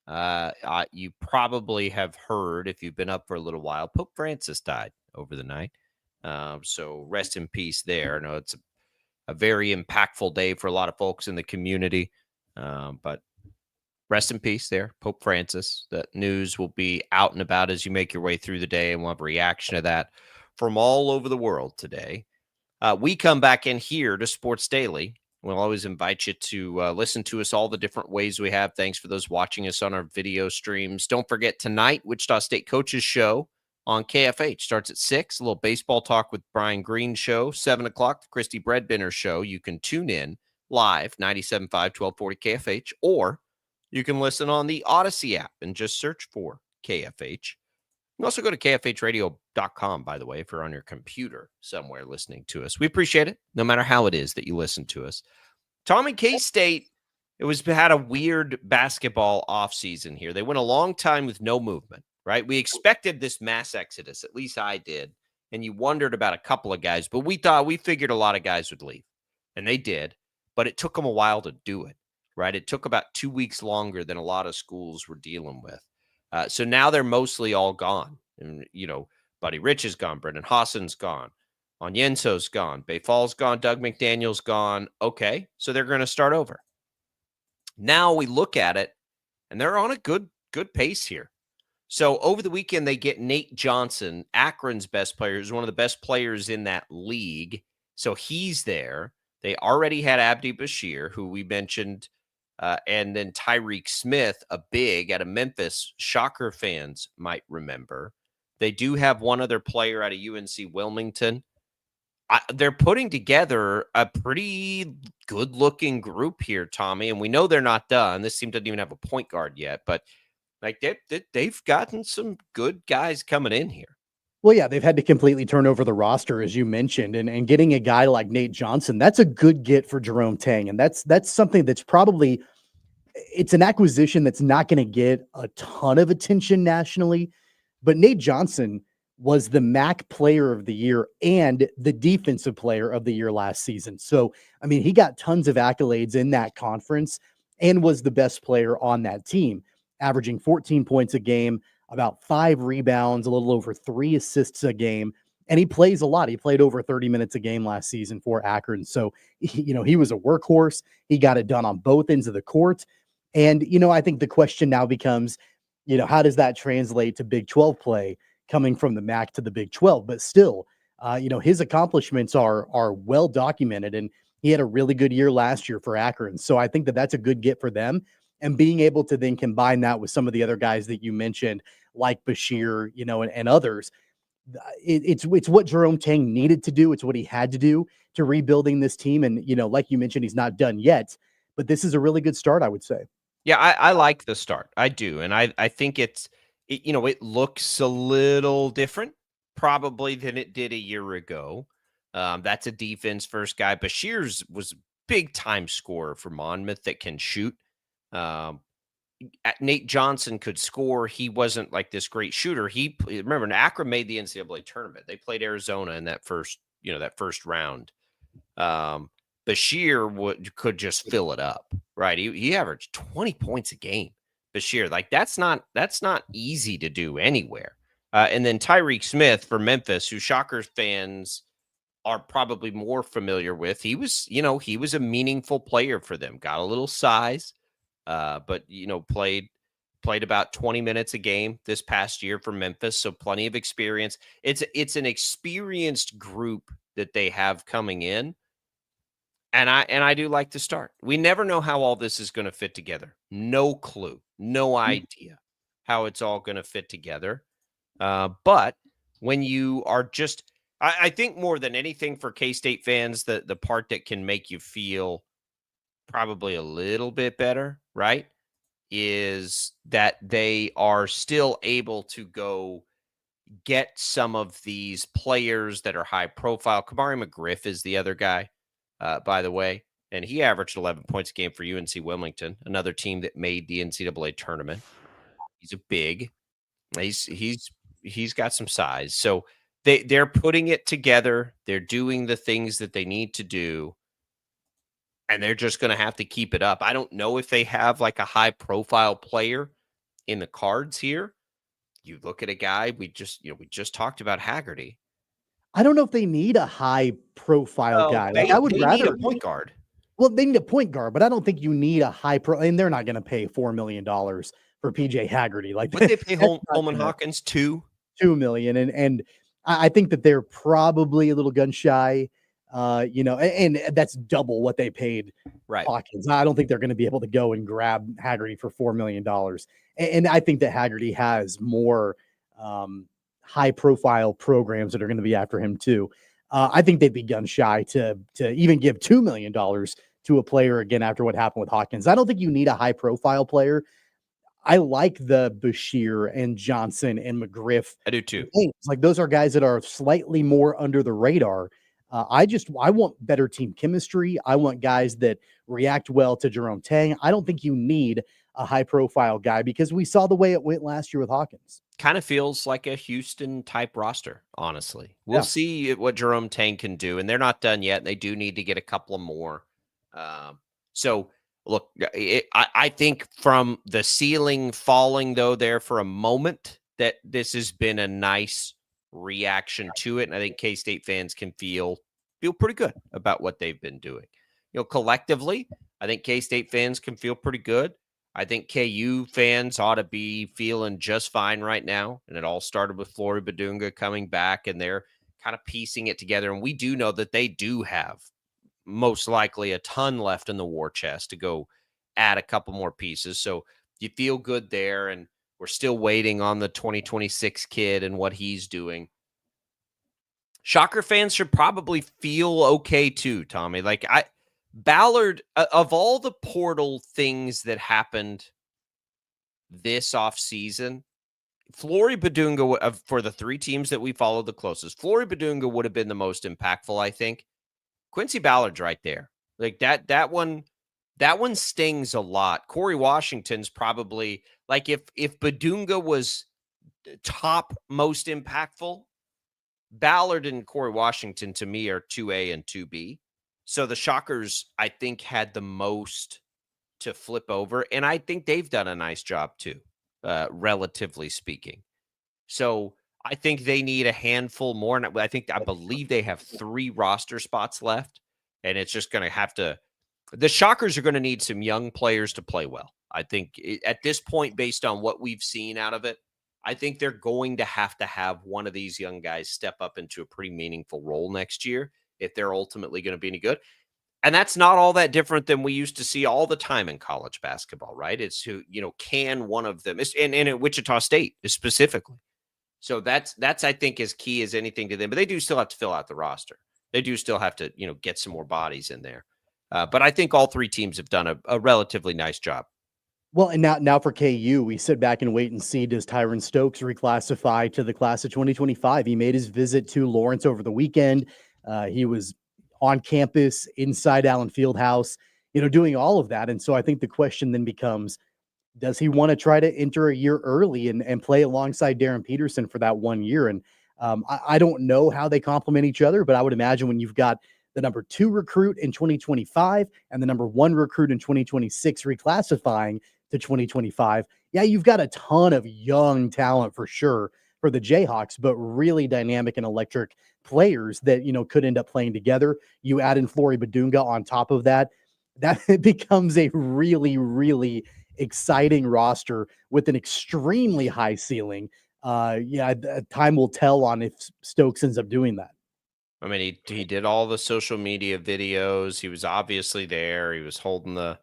You probably have heard, if you've been up for a little while, Pope Francis died over the night. So rest in peace there. I know it's a very impactful day for a lot of folks in the community, but rest in peace there, Pope Francis. That news will be out and about as you make your way through the day, and we'll have a reaction to that from all over the world today. We come back in here to Sports Daily. We'll always invite you to listen to us all the different ways we have. Thanks for those watching us on our video streams. Don't forget tonight, Wichita State Coaches Show on KFH starts at 6. A little baseball talk with Brian Green show, 7 o'clock, the Christy Breadbinner show. You can tune in live, 97.5, 1240 KFH, or you can listen on the Odyssey app and just search for KFH. You can also go to kfhradio.com, by the way, if you're on your computer somewhere listening to us. We appreciate it, no matter how it is that you listen to us. Tommy K-State, had a weird basketball offseason here. They went a long time with no movement, right? We expected this mass exodus, at least I did, and you wondered about a couple of guys, but we figured a lot of guys would leave, and they did, but it took them a while to do it. Right. It took about 2 weeks longer than a lot of schools were dealing with. So now they're mostly all gone. And, Buddy Rich is gone. Brendan Hassan's gone. Onyenso's gone. Bay Fall's gone. Doug McDaniel's gone. Okay. So they're going to start over. Now we look at it and they're on a good pace here. So over the weekend, they get Nate Johnson, Akron's best player, who's one of the best players in that league. So he's there. They already had Abdi Bashir, who we mentioned, and then Tyreek Smith, a big out of Memphis. Shocker fans might remember. They do have one other player out of UNC Wilmington. They're putting together a pretty good-looking group here, Tommy, and we know they're not done. This team doesn't even have a point guard yet, but they've gotten some good guys coming in here. Well, yeah, they've had to completely turn over the roster, as you mentioned, and getting a guy like Nate Johnson, that's a good get for Jerome Tang. And that's something that's probably, it's an acquisition that's not going to get a ton of attention nationally, but Nate Johnson was the MAC player of the year and the defensive player of the year last season. So, I mean, he got tons of accolades in that conference and was the best player on that team, averaging 14 points a game, about 5 rebounds, a little over 3 assists a game. And he plays a lot. He played over 30 minutes a game last season for Akron. So, he was a workhorse. He got it done on both ends of the court. And, I think the question now becomes, how does that translate to Big 12 play? coming from the MAC to the Big 12, but still, his accomplishments are well documented, and he had a really good year last year for Akron. So I think that that's a good get for them. And being able to then combine that with some of the other guys that you mentioned, like Bashir, and others, it's what Jerome Tang needed to do. It's what he had to do to rebuilding this team. And, like you mentioned, he's not done yet, but this is a really good start, I would say. Yeah, I like the start. I do. And I think it looks a little different probably than it did a year ago. That's a defense first guy. Bashir's was big time scorer for Monmouth that can shoot. Nate Johnson could score. He wasn't like this great shooter. Remember, Akron made the NCAA tournament. They played Arizona in that first round. Bashir could just fill it up, right? He averaged 20 points a game. Bashir, like that's not easy to do anywhere. And then Tyreek Smith for Memphis, who Shockers fans are probably more familiar with. He was a meaningful player for them. Got a little size. But played about 20 minutes a game this past year for Memphis, so plenty of experience. It's an experienced group that they have coming in, and I do like to start. We never know how all this is going to fit together. No clue, no idea how it's all going to fit together. But when you are just, I think more than anything for K-State fans, the part that can make you feel probably a little bit better, right, is that they are still able to go get some of these players that are high profile. Kamari McGriff is the other guy, by the way, and he averaged 11 points a game for UNC Wilmington, another team that made the NCAA tournament. He's a big. He's got some size. So they're putting it together. They're doing the things that they need to do. And they're just going to have to keep it up. I don't know if they have like a high profile player in the cards here. You look at a guy, we just talked about Haggerty. I don't know if they need a high profile guy. I would rather need a point guard. Well, they need a point guard, but I don't think you need a high and they're not going to pay $4 million for PJ Haggerty. Like, would they pay Holman Hawkins $2 million? And I think that they're probably a little gun shy. And that's double what they paid Hawkins. I don't think they're going to be able to go and grab Haggerty for $4 million. And I think that Haggerty has more high-profile programs that are going to be after him too. I think they'd be gun shy to even give $2 million to a player again after what happened with Hawkins. I don't think you need a high-profile player. I like the Bashir and Johnson and McGriff. I do too. Like those are guys that are slightly more under the radar. I want better team chemistry. I want guys that react well to Jerome Tang. I don't think you need a high-profile guy because we saw the way it went last year with Hawkins. Kind of feels like a Houston-type roster, honestly. We'll see what Jerome Tang can do, and they're not done yet. They do need to get a couple of more. So, look, I think from the ceiling falling, though, there for a moment, that this has been a nice reaction to it, and I think K-State fans can feel pretty good about what they've been doing. Collectively, I think K-State fans can feel pretty good. I think KU fans ought to be feeling just fine right now, and it all started with Flory Badunga coming back, and they're kind of piecing it together, and we do know that they do have most likely a ton left in the war chest to go add a couple more pieces, so you feel good there, and we're still waiting on the 2026 kid and what he's doing. Shocker fans should probably feel okay too, Tommy. Like Ballard, of all the portal things that happened this offseason, Flory Badunga, for the three teams that we followed the closest, Flory Badunga would have been the most impactful, I think. Quincy Ballard's right there. Like that one stings a lot. Corey Washington's probably, like, if Badunga was top most impactful, Ballard and Corey Washington to me are 2A and 2B. So the Shockers, I think, had the most to flip over, and I think they've done a nice job too, relatively speaking. So I think they need a handful more, and I believe they have 3 roster spots left, and it's just going to have to. The Shockers are going to need some young players to play well. I think at this point, based on what we've seen out of it, I think they're going to have one of these young guys step up into a pretty meaningful role next year if they're ultimately going to be any good. And that's not all that different than we used to see all the time in college basketball, right? It's who, can one of them, and at Wichita State specifically. So that's I think as key as anything to them. But they do still have to fill out the roster. They do still have to, get some more bodies in there. But I think all three teams have done a relatively nice job. Well, and now for KU, we sit back and wait and see, does Tyron Stokes reclassify to the class of 2025? He made his visit to Lawrence over the weekend. He was on campus inside Allen Fieldhouse, doing all of that. And so I think the question then becomes, does he want to try to enter a year early and play alongside Darren Peterson for that 1 year? And I don't know how they complement each other, but I would imagine when you've got the number 2 recruit in 2025 and the number 1 recruit in 2026 reclassifying to 2025, yeah, you've got a ton of young talent for sure for the Jayhawks, but really dynamic and electric players that, could end up playing together. You add in Flory Badunga on top of that, that becomes a really, really exciting roster with an extremely high ceiling. Time will tell on if Stokes ends up doing that. I mean, he did all the social media videos. He was obviously there. He was holding the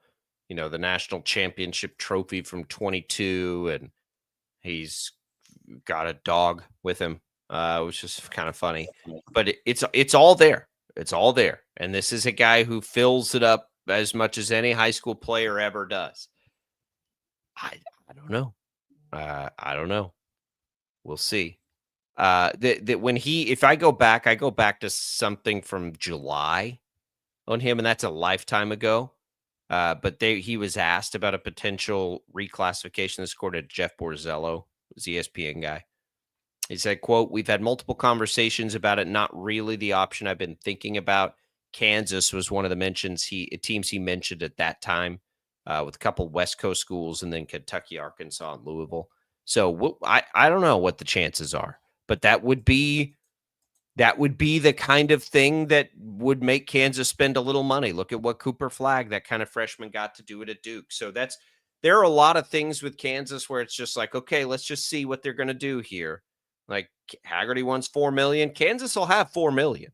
national championship trophy from 22, and he's got a dog with him, which is kind of funny. But it's all there. It's all there. And this is a guy who fills it up as much as any high school player ever does. I don't know. I don't know. We'll see. If I go back to something from July on him, and that's a lifetime ago. But he was asked about a potential reclassification. This according to Jeff Borzello, was the ESPN guy. He said, quote, "We've had multiple conversations about it. Not really the option I've been thinking about. Kansas was one of the teams he mentioned at that time, with a couple West Coast schools, and then Kentucky, Arkansas, and Louisville. So I don't know what the chances are, but that would be the kind of thing that would make Kansas spend a little money. Look at what Cooper Flagg, that kind of freshman, got to do it at Duke. So there are a lot of things with Kansas where it's just like, okay, let's just see what they're going to do here. Like Haggerty wants $4 million. Kansas will have $4 million.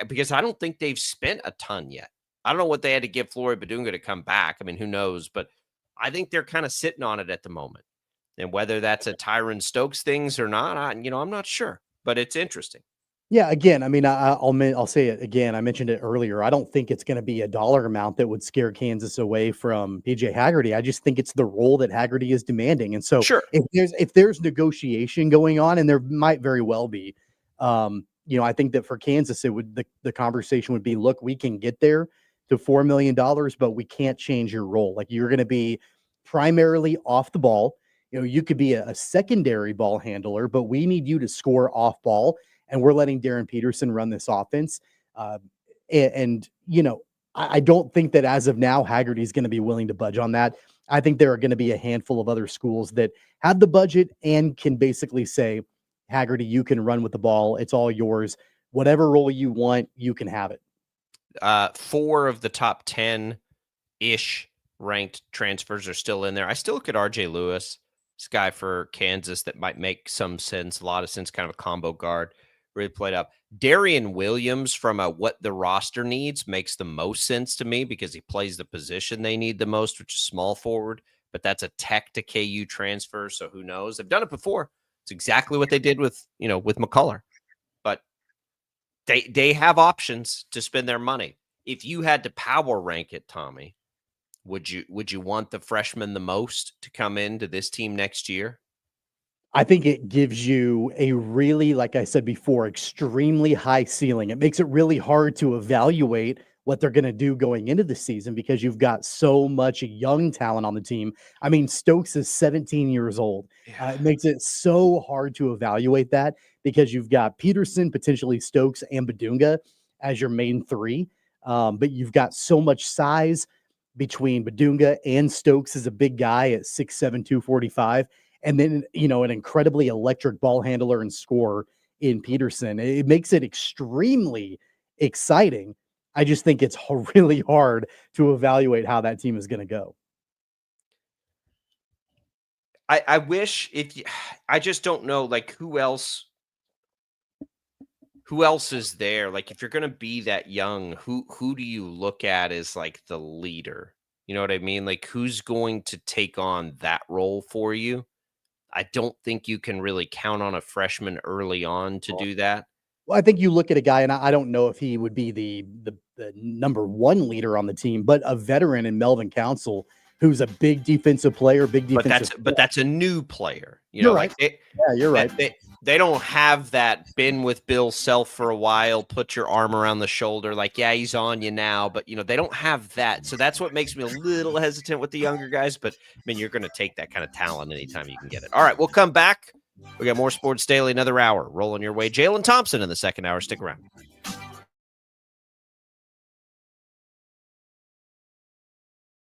Because I don't think they've spent a ton yet. I don't know what they had to give Flory Badunga to come back. I mean, who knows? But I think they're kind of sitting on it at the moment. And whether that's a Tyron Stokes things or not, I'm not sure. But it's interesting. Yeah, again, I mean, I'll say it again. I mentioned it earlier. I don't think it's going to be a dollar amount that would scare Kansas away from PJ Haggerty. I just think it's the role that Haggerty is demanding. And so, sure, if there's negotiation going on, and there might very well be, I think that for Kansas, the conversation would be, look, we can get there to $4 million, but we can't change your role. Like, you're going to be primarily off the ball. You could be a secondary ball handler, but we need you to score off ball. And we're letting Darren Peterson run this offense. I don't think that as of now, Haggerty's going to be willing to budge on that. I think there are going to be a handful of other schools that have the budget and can basically say, Haggerty, you can run with the ball. It's all yours. Whatever role you want, you can have it. 4 of the top 10-ish ranked transfers are still in there. I still look at RJ Lewis, this guy for Kansas that might make some sense, a lot of sense, kind of a combo guard. Really played up. Darian Williams from what the roster needs makes the most sense to me because he plays the position they need the most, which is small forward. But that's a Tech to KU transfer, so who knows? They've done it before. It's exactly what they did with McCullough. But they have options to spend their money. If you had to power rank it, Tommy, would you want the freshman the most to come into this team next year? I think it gives you a really, like I said before, extremely high ceiling. It makes it really hard to evaluate what they're going to do going into the season because you've got so much young talent on the team. I mean, Stokes is 17 years old. Yeah. It makes it so hard to evaluate that because you've got Peterson, potentially Stokes, and Badunga as your main 3. But you've got so much size between Badunga and Stokes is a big guy at 6'7", 245. And then, an incredibly electric ball handler and scorer in Peterson. It makes it extremely exciting. I just think it's really hard to evaluate how that team is going to go. I wish I just don't know like who else is there? Like if you're going to be that young, who do you look at as like the leader? You know what I mean? Like who's going to take on that role for you? I don't think you can really count on a freshman early on to do that. Well, I think you look at a guy, and I don't know if he would be the number one leader on the team, but a veteran in Melvin Council, who's a big defensive player, But that's a new player. You're right. Yeah, you're right. They don't have that been with Bill Self for a while, put your arm around the shoulder, like, yeah, he's on you now. But, they don't have that. So that's what makes me a little hesitant with the younger guys. But, I mean, you're going to take that kind of talent anytime you can get it. All right, we'll come back. We got more Sports Daily, another hour rolling your way. Jaylon Thompson in the second hour. Stick around.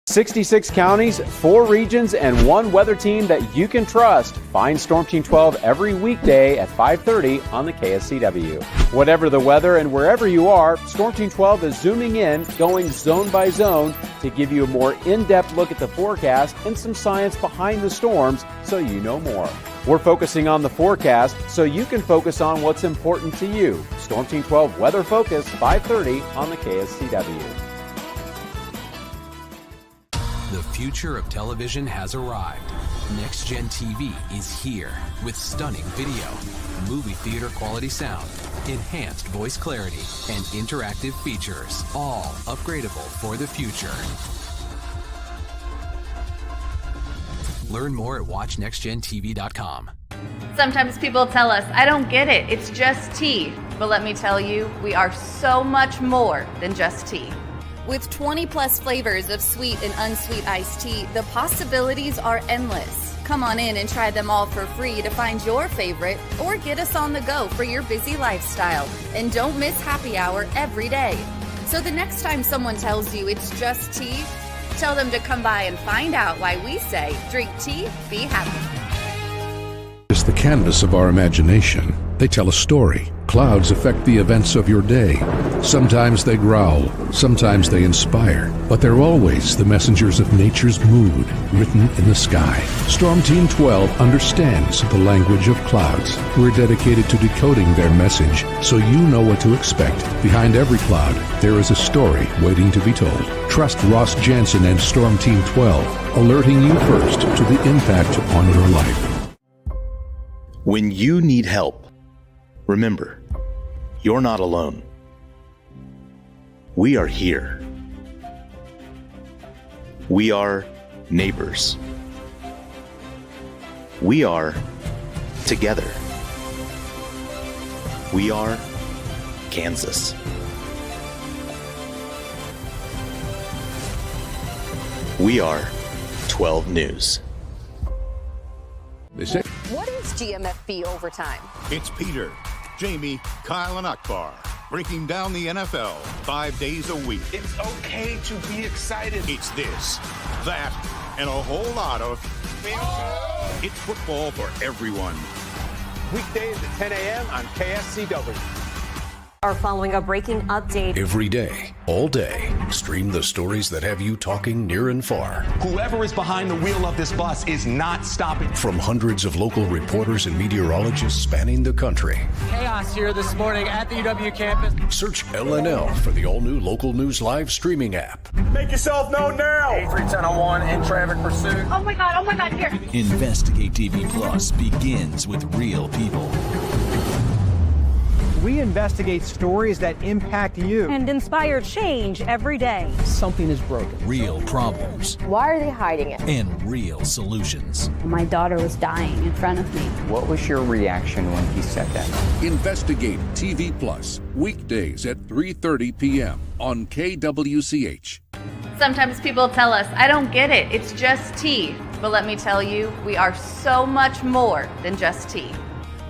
66 counties, 4 regions, and 1 weather team that you can trust. Find Storm Team 12 every weekday at 5:30 on the KSCW. Whatever the weather and wherever you are, Storm Team 12 is zooming in, going zone by zone to give you a more in-depth look at the forecast and some science behind the storms so you know more. We're focusing on the forecast so you can focus on what's important to you. Storm Team 12 Weather Focus, 5:30 on the KSCW. The future of television has arrived. Next Gen TV is here with stunning video, movie theater quality sound, enhanced voice clarity, and interactive features, all upgradable for the future. Learn more at watchnextgentv.com. Sometimes people tell us, I don't get it, it's just tea. But let me tell you, we are so much more than just tea. With 20 plus flavors of sweet and unsweet iced tea, the possibilities are endless. Come on in and try them all for free to find your favorite or get us on the go for your busy lifestyle. And don't miss happy hour every day. So the next time someone tells you it's just tea, tell them to come by and find out why we say, drink tea, be happy. It's the canvas of our imagination. They tell a story. Clouds affect the events of your day. Sometimes they growl, sometimes they inspire, but they're always the messengers of nature's mood written in the sky. Storm Team 12 understands the language of clouds. We're dedicated to decoding their message so you know what to expect. Behind every cloud, there is a story waiting to be told. Trust Ross Jansen and Storm Team 12, alerting you first to the impact on your life. When you need help, remember, you're not alone. We are here. We are neighbors. We are together. We are Kansas. We are 12 News. What is GMFB overtime? It's Peter, Jamie, Kyle, and Akbar breaking down the NFL 5 days a week. It's okay to be excited. It's this, that, and a whole lot of It's football for everyone. Weekdays at 10 a.m. on KSCW. Are following a breaking update. Every day, all day, stream the stories that have you talking near and far. Whoever is behind the wheel of this bus is not stopping. From hundreds of local reporters and meteorologists spanning the country. Chaos here this morning at the UW campus. Search LNL for the all-new Local News Live streaming app. Make yourself known now. 310-01 in traffic pursuit. Oh my God, here. Investigate TV Plus begins with real people. We investigate stories that impact you. And inspire change every day. Something is broken. Real problems. Why are they hiding it? And real solutions. My daughter was dying in front of me. What was your reaction when he said that? Investigate TV Plus, weekdays at 3:30 p.m. on KWCH. Sometimes people tell us, I don't get it, it's just tea. But let me tell you, we are so much more than just tea.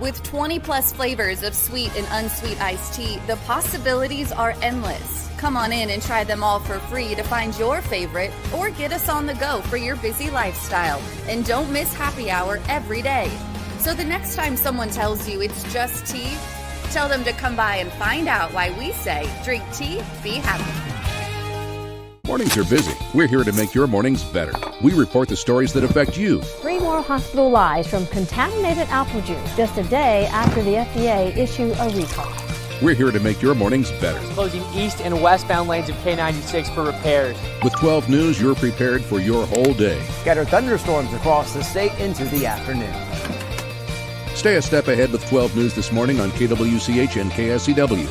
With 20 plus flavors of sweet and unsweet iced tea, the possibilities are endless. Come on in and try them all for free to find your favorite or get us on the go for your busy lifestyle. And don't miss happy hour every day. So the next time someone tells you it's just tea, tell them to come by and find out why we say, drink tea, be happy. Mornings are busy. We're here to make your mornings better. We report the stories that affect you. 3 more hospitalized from contaminated apple juice just a day after the FDA issued a recall. We're here to make your mornings better. Closing east and westbound lanes of K96 for repairs. With 12 News, you're prepared for your whole day. Scattered thunderstorms across the state into the afternoon. Stay a step ahead with 12 News this morning on KWCH and KSCW.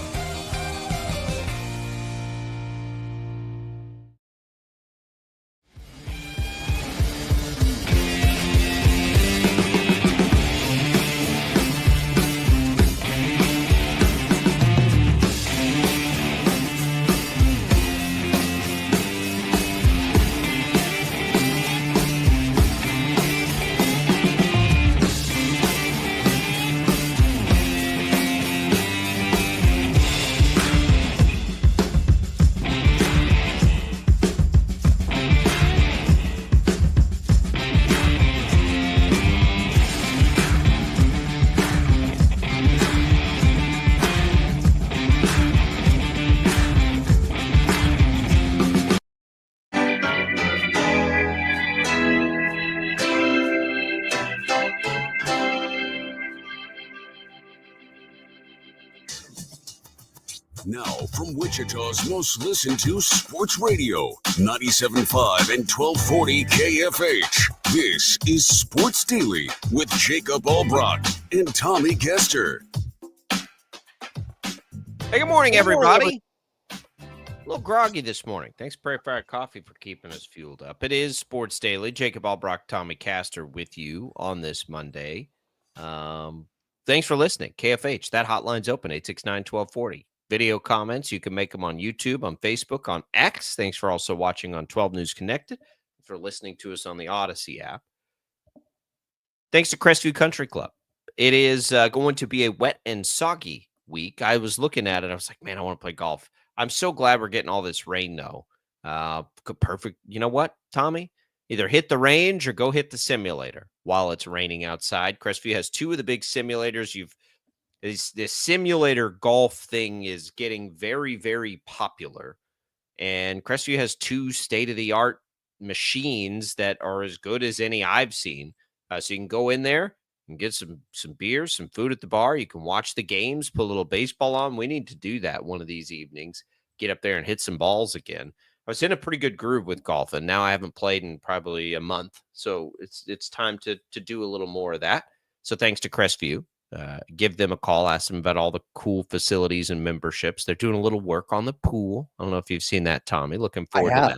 Now, from Wichita's most listened to sports radio, 97.5 and 1240 KFH. This is Sports Daily with Jacob Albrock and Tommy Kester. Hey, good morning, everybody. A little groggy this morning. Thanks, Prairie Fire Coffee, for keeping us fueled up. It is Sports Daily. Jacob Albrock, Tommy Kester with you on this Monday. Thanks for listening. KFH, that hotline's open, 869-1240. Video comments, you can make them on YouTube, on Facebook, on X. Thanks for also watching on 12 News Connected, for listening to us on the Odyssey app. Thanks to Crestview Country Club. It is going to be a wet and soggy week. I was looking at it. I was like, man, I want to play golf. I'm so glad we're getting all this rain, though. Perfect. You know what, Tommy? Either hit the range or go hit the simulator while it's raining outside. Crestview has 2 of the big simulators. This simulator golf thing is getting very, very popular. And Crestview has 2 state-of-the-art machines that are as good as any I've seen. So you can go in there and get some beers, some food at the bar. You can watch the games, put a little baseball on. We need to do that one of these evenings. Get up there and hit some balls again. I was in a pretty good groove with golf, and now I haven't played in probably a month. So it's time to do a little more of that. So thanks to Crestview. Give them a call, ask them about all the cool facilities and memberships. They're doing a little work on the pool. I don't know if you've seen that, Tommy. Looking forward to that.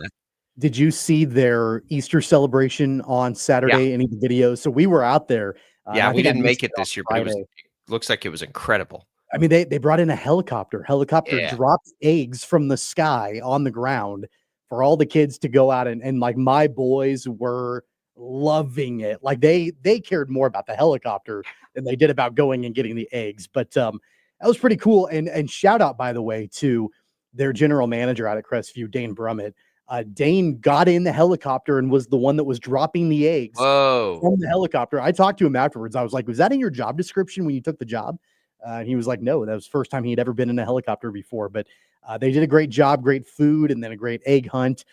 Did you see their Easter celebration on Saturday? Any of the videos? So we were out there. Yeah, we didn't make it this year, but it looks like it was incredible. I mean, they brought in a helicopter. Dropped eggs from the sky on the ground for all the kids to go out and like my boys were loving it. Like they cared more about the helicopter than they did about going and getting the eggs. But that was pretty cool. And shout out, by the way, to their general manager out at Crestview, Dane Brummett. Dane got in the helicopter and was the one that was dropping the eggs from the helicopter. I talked to him afterwards. I was like, was that in your job description when you took the job? And he was like, no, that was the first time he had ever been in a helicopter before. But they did a great job, great food, and then a great egg hunt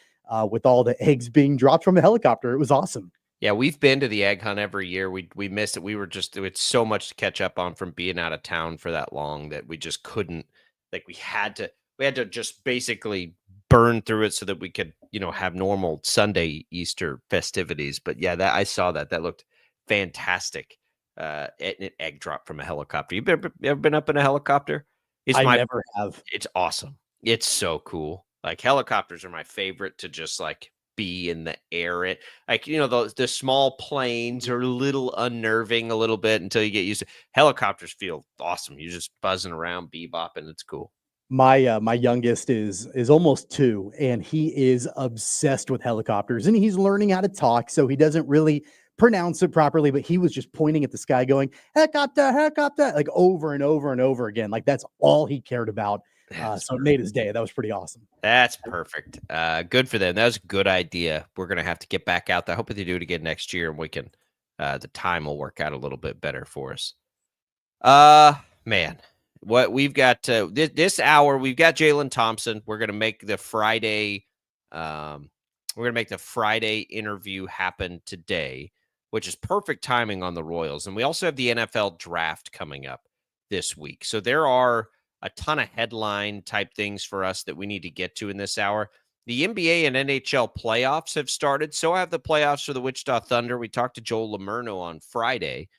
with all the eggs being dropped from the helicopter. It was awesome. Yeah, we've been to the egg hunt every year. We missed it. It's so much to catch up on from being out of town for that long that we just couldn't, like we had to just basically burn through it so that we could, have normal Sunday Easter festivities. But yeah, I saw that looked fantastic. An egg drop from a helicopter. You ever been up in a helicopter? I never have. It's awesome. It's so cool. Like helicopters are my favorite to just like be in the air. The small planes are a little unnerving a little bit until you get used to. Helicopters feel awesome. You're just buzzing around, bebopping. It's cool. My youngest is almost 2, and he is obsessed with helicopters, and he's learning how to talk, so he doesn't really pronounce it properly, but he was just pointing at the sky going, helicopter, helicopter, like over and over and over again. Like that's all he cared about. So it made his day. That was pretty awesome. That's perfect. Good for them. That was a good idea. We're going to have to get back out there. I hope they do it again next year, and we can, the time will work out a little bit better for us. Man, what we've got this hour, we've got Jaylon Thompson. We're going to make the Friday We're going to make the Friday interview happen today, which is perfect timing on the Royals. And we also have the NFL draft coming up this week. So there are a ton of headline type things for us that we need to get to in this hour. The NBA and NHL playoffs have started. So have the playoffs for the Wichita Thunder. We talked to Joel Lamerno on Friday.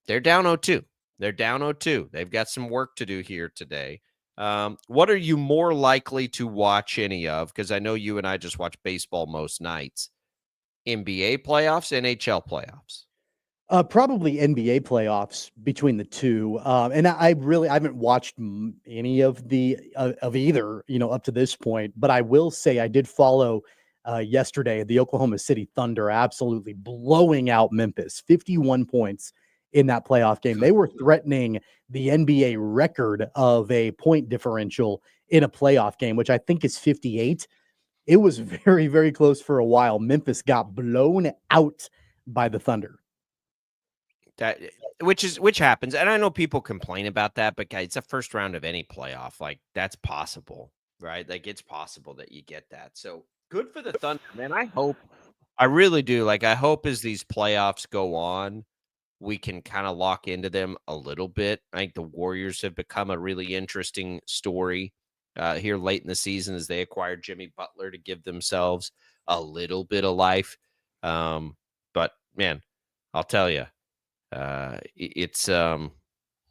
They're down 0-2. They're down 0-2. They've got some work to do here today. What are you more likely to watch any of? Because I know you and I just watch baseball most nights. NBA playoffs, NHL playoffs? Probably NBA playoffs between the two. And I haven't watched any of the of either, up to this point. But I will say I did follow yesterday the Oklahoma City Thunder absolutely blowing out Memphis, 51 points in that playoff game. They were threatening the NBA record of a point differential in a playoff game, which I think is 58. It was very, very close for a while. Memphis got blown out by the Thunder. Which happens. And I know people complain about that, but guys, it's a first round of any playoff. Like, that's possible, right? Like, it's possible that you get that. So good for the Thunder, man. I really do. Like, I hope as these playoffs go on, we can kind of lock into them a little bit. I think the Warriors have become a really interesting story here late in the season as they acquired Jimmy Butler to give themselves a little bit of life. But man, I'll tell you, it's going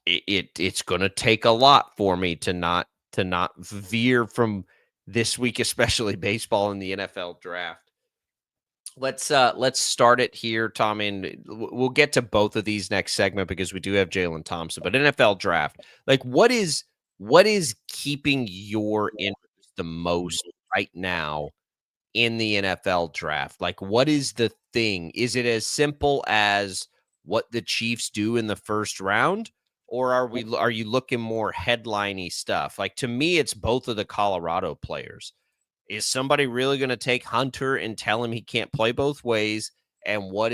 to take a lot for me to not veer from this week, especially baseball and the NFL draft. Let's start it here, Tommy, and we'll get to both of these next segment because we do have Jaylon Thompson. But NFL draft, like what is keeping your interest the most right now in the NFL draft? Like, what is the thing? Is it as simple as what the Chiefs do in the first round, or are you looking more headliney stuff? Like, to me, it's both of the Colorado players. Is somebody really going to take Hunter and tell him he can't play both ways? And what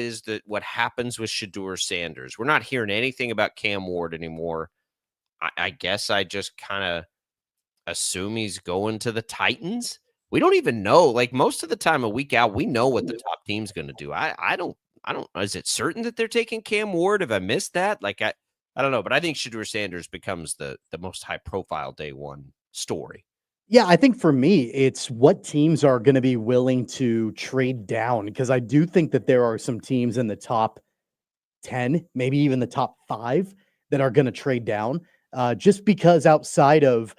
happens with Shedeur Sanders? We're not hearing anything about Cam Ward anymore. I guess I just kind of assume he's going to the Titans. We don't even know. Like, most of the time a week out, we know what the top team's going to do. I don't. Is it certain that they're taking Cam Ward? Have I missed that? Like, I don't know, but I think Shedeur Sanders becomes the most high profile day one story. Yeah, I think for me, it's what teams are going to be willing to trade down, because I do think that there are some teams in the top 10, maybe even the top 5 that are going to trade down, just because outside of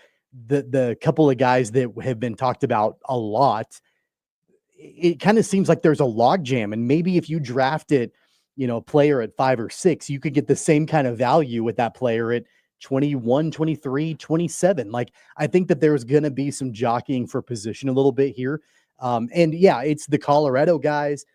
the couple of guys that have been talked about a lot, it kind of seems like there's a logjam. And maybe if you drafted, a player at 5 or 6, you could get the same kind of value with that player at 21, 23, 27. Like, I think that there's going to be some jockeying for position a little bit here. And yeah, it's the Colorado guys.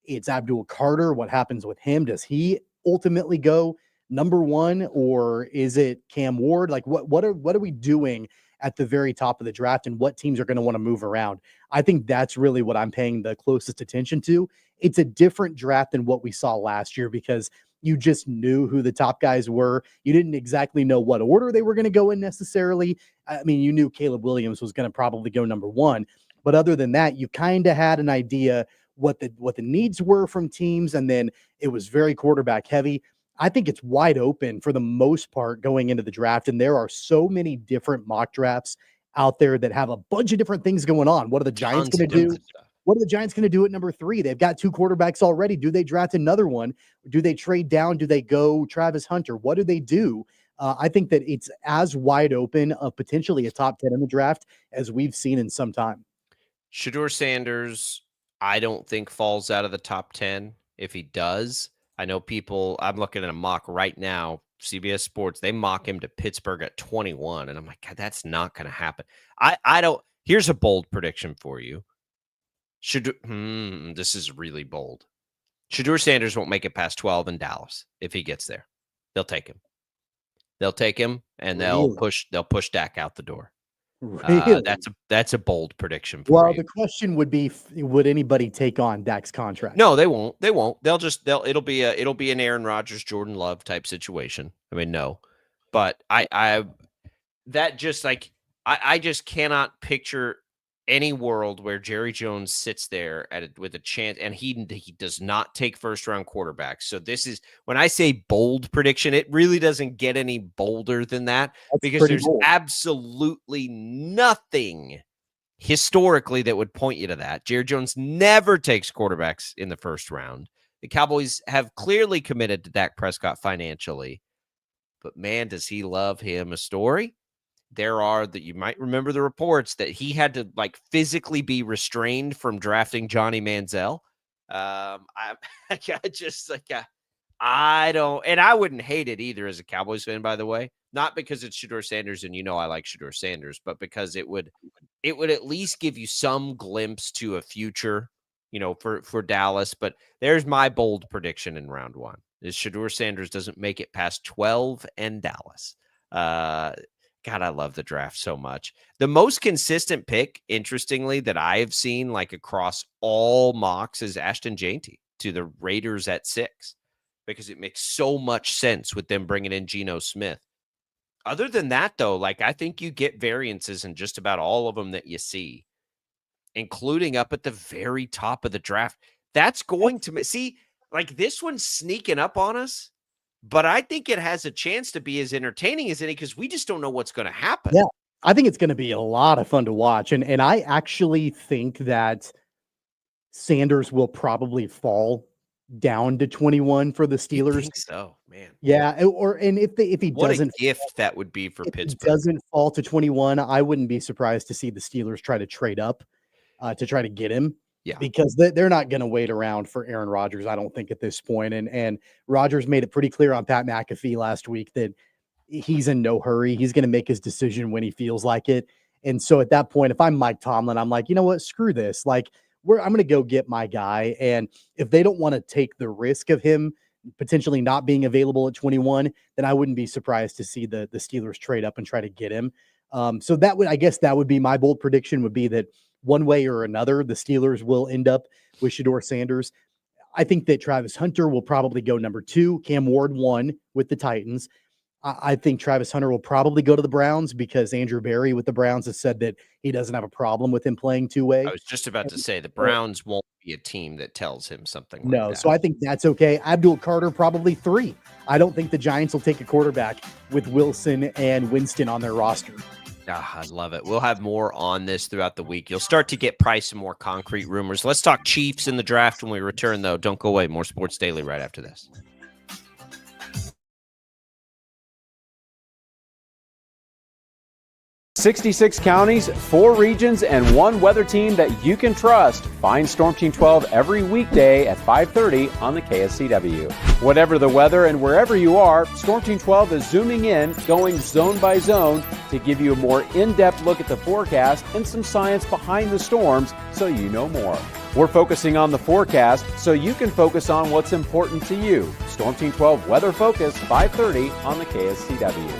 It's Abdul Carter. What happens with him? Does he ultimately go number 1, or is it Cam Ward? Like, what are we doing at the very top of the draft, and what teams are going to want to move around? I think that's really what I'm paying the closest attention to. It's a different draft than what we saw last year, because you just knew who the top guys were. You didn't exactly know what order they were going to go in necessarily. I mean, you knew Caleb Williams was going to probably go number 1, but other than that, you kind of had an idea what the needs were from teams, and then it was very quarterback heavy. I think it's wide open for the most part going into the draft, and there are so many different mock drafts out there that have a bunch of different things going on. What are the Giants going to do? What are the Giants going to do at number 3? They've got 2 quarterbacks already. Do they draft another one? Do they trade down? Do they go Travis Hunter? What do they do? I think that it's as wide open of potentially a top 10 in the draft as we've seen in some time. Shedeur Sanders, I don't think falls out of the top 10. If he does, I know I'm looking at a mock right now, CBS Sports, they mock him to Pittsburgh at 21. And I'm like, God, that's not going to happen. Here's a bold prediction for you. This is really bold. Shedeur Sanders won't make it past 12 in Dallas if he gets there. They'll take him, and they'll push Dak out the door. Really? That's a bold prediction for you. The question would be, would anybody take on Dak's contract? No, they won't. It'll be an Aaron Rodgers, Jordan Love type situation. I mean, no, but I just cannot picture any world where Jerry Jones sits there with a chance, and he does not take first-round quarterbacks. So this is, when I say bold prediction, it really doesn't get any bolder than that. That's because there's bold. absolutely nothing historically that would point you to that. Jerry Jones never takes quarterbacks in the first round. The Cowboys have clearly committed to Dak Prescott financially, but man, does he love him a story. There are that you might remember the reports that he had to like physically be restrained from drafting Johnny Manziel. I just like, I don't, and I wouldn't hate it either as a Cowboys fan, by the way, not because it's Shedeur Sanders and I like Shedeur Sanders, but because it would at least give you some glimpse to a future, for Dallas. But there's my bold prediction in round one is Shedeur Sanders doesn't make it past 12 and Dallas. God, I love the draft so much. The most consistent pick, interestingly, that I have seen like across all mocks is Ashton Jeanty to the Raiders at 6, because it makes so much sense with them bringing in Geno Smith. Other than that, though, like I think you get variances in just about all of them that you see, including up at the very top of the draft. That's going to see, like this one's sneaking up on us. But I think it has a chance to be as entertaining as any, because we just don't know what's going to happen. Yeah, I think it's going to be a lot of fun to watch. And I actually think that Sanders will probably fall down to 21 for the Steelers. I think so, man. Yeah, and if he what doesn't, a gift that would be for if Pittsburgh. he doesn't fall to 21, I wouldn't be surprised to see the Steelers try to trade up to try to get him. Yeah, because they're not going to wait around for Aaron Rodgers, I don't think, at this point. And Rodgers made it pretty clear on Pat McAfee last week that he's in no hurry. He's going to make his decision when he feels like it. And so at that point, if I'm Mike Tomlin, I'm like, you know what? Screw this. Like, I'm going to go get my guy. And if they don't want to take the risk of him potentially not being available at 21, then I wouldn't be surprised to see the Steelers trade up and try to get him. So I guess that would be my bold prediction, would be that one way or another, the Steelers will end up with Shedeur Sanders. I think that Travis Hunter will probably go number 2. Cam Ward 1 with the Titans. I think Travis Hunter will probably go to the Browns because Andrew Berry with the Browns has said that he doesn't have a problem with him playing two-way. I was just about to say the Browns won't be a team that tells him something like No, that. so I think that's okay. Abdul Carter probably 3. I don't think the Giants will take a quarterback with Wilson and Winston on their roster. I love it. We'll have more on this throughout the week. You'll start to get price and more concrete rumors. Let's talk Chiefs in the draft when we return, though. Don't go away. More Sports Daily right after this. 66 counties, 4 regions, and 1 weather team that you can trust. Find Storm Team 12 every weekday at 5:30 on the KSCW. Whatever the weather and wherever you are, Storm Team 12 is zooming in, going zone by zone to give you a more in-depth look at the forecast and some science behind the storms so you know more. We're focusing on the forecast so you can focus on what's important to you. Storm Team 12 Weather Focus, 5:30 on the KSCW.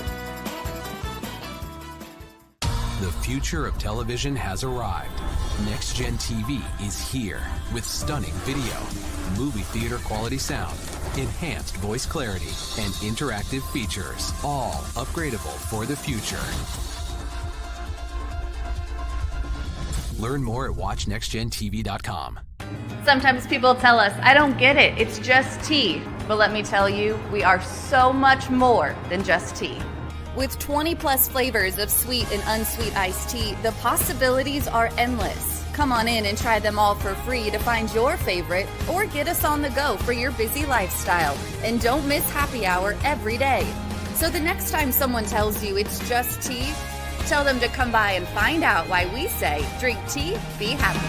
The future of television has arrived. Next Gen TV is here with stunning video, movie theater quality sound, enhanced voice clarity, and interactive features, all upgradable for the future. Learn more at watchnextgentv.com. Sometimes people tell us, I don't get it, it's just tea. But let me tell you, we are so much more than just tea. With 20 plus flavors of sweet and unsweet iced tea, the possibilities are endless. Come on in and try them all for free to find your favorite, or get us on the go for your busy lifestyle. And don't miss happy hour every day. So the next time someone tells you it's just tea, tell them to come by and find out why we say, drink tea, be happy.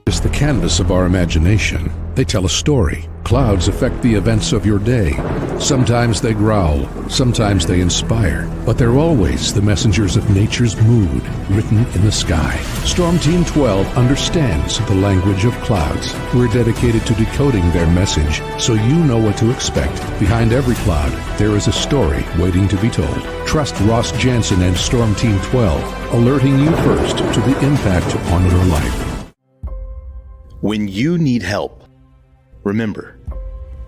It's the canvas of our imagination. They tell a story. Clouds affect the events of your day. Sometimes they growl, sometimes they inspire, but they're always the messengers of nature's mood written in the sky. Storm Team 12 understands the language of clouds. We're dedicated to decoding their message so you know what to expect. Behind every cloud, there is a story waiting to be told. Trust Ross Jansen and Storm Team 12, alerting you first to the impact on your life. When you need help, remember,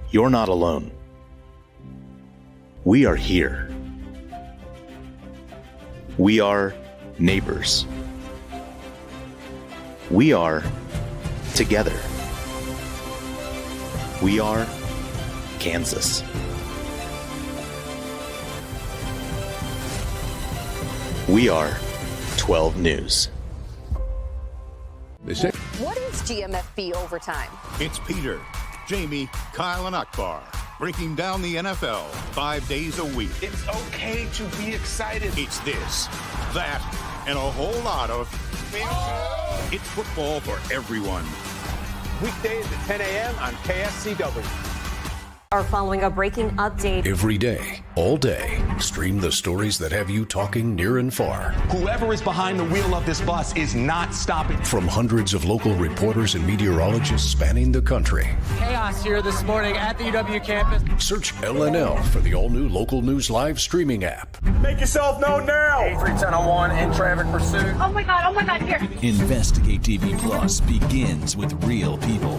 you're not alone. We are here. We are neighbors. We are together. We are Kansas. We are 12 News. They say, What is GMFB overtime? It's Peter, Jamie, Kyle, and Akbar breaking down the NFL 5 days a week. It's okay to be excited. It's this, that, and a whole lot of. It's football for everyone. Weekdays at 10 a.m. on KSCW. Are following a breaking update. every day, all day, stream the stories that have you talking near and far. Whoever is behind the wheel of this bus is not stopping. From hundreds of local reporters and meteorologists spanning the country. Chaos here this morning at the UW campus. Search LNL for the all-new Local News Live streaming app. Make yourself known now. 31001 in traffic pursuit. Oh my God, here. Investigate TV Plus begins with real people.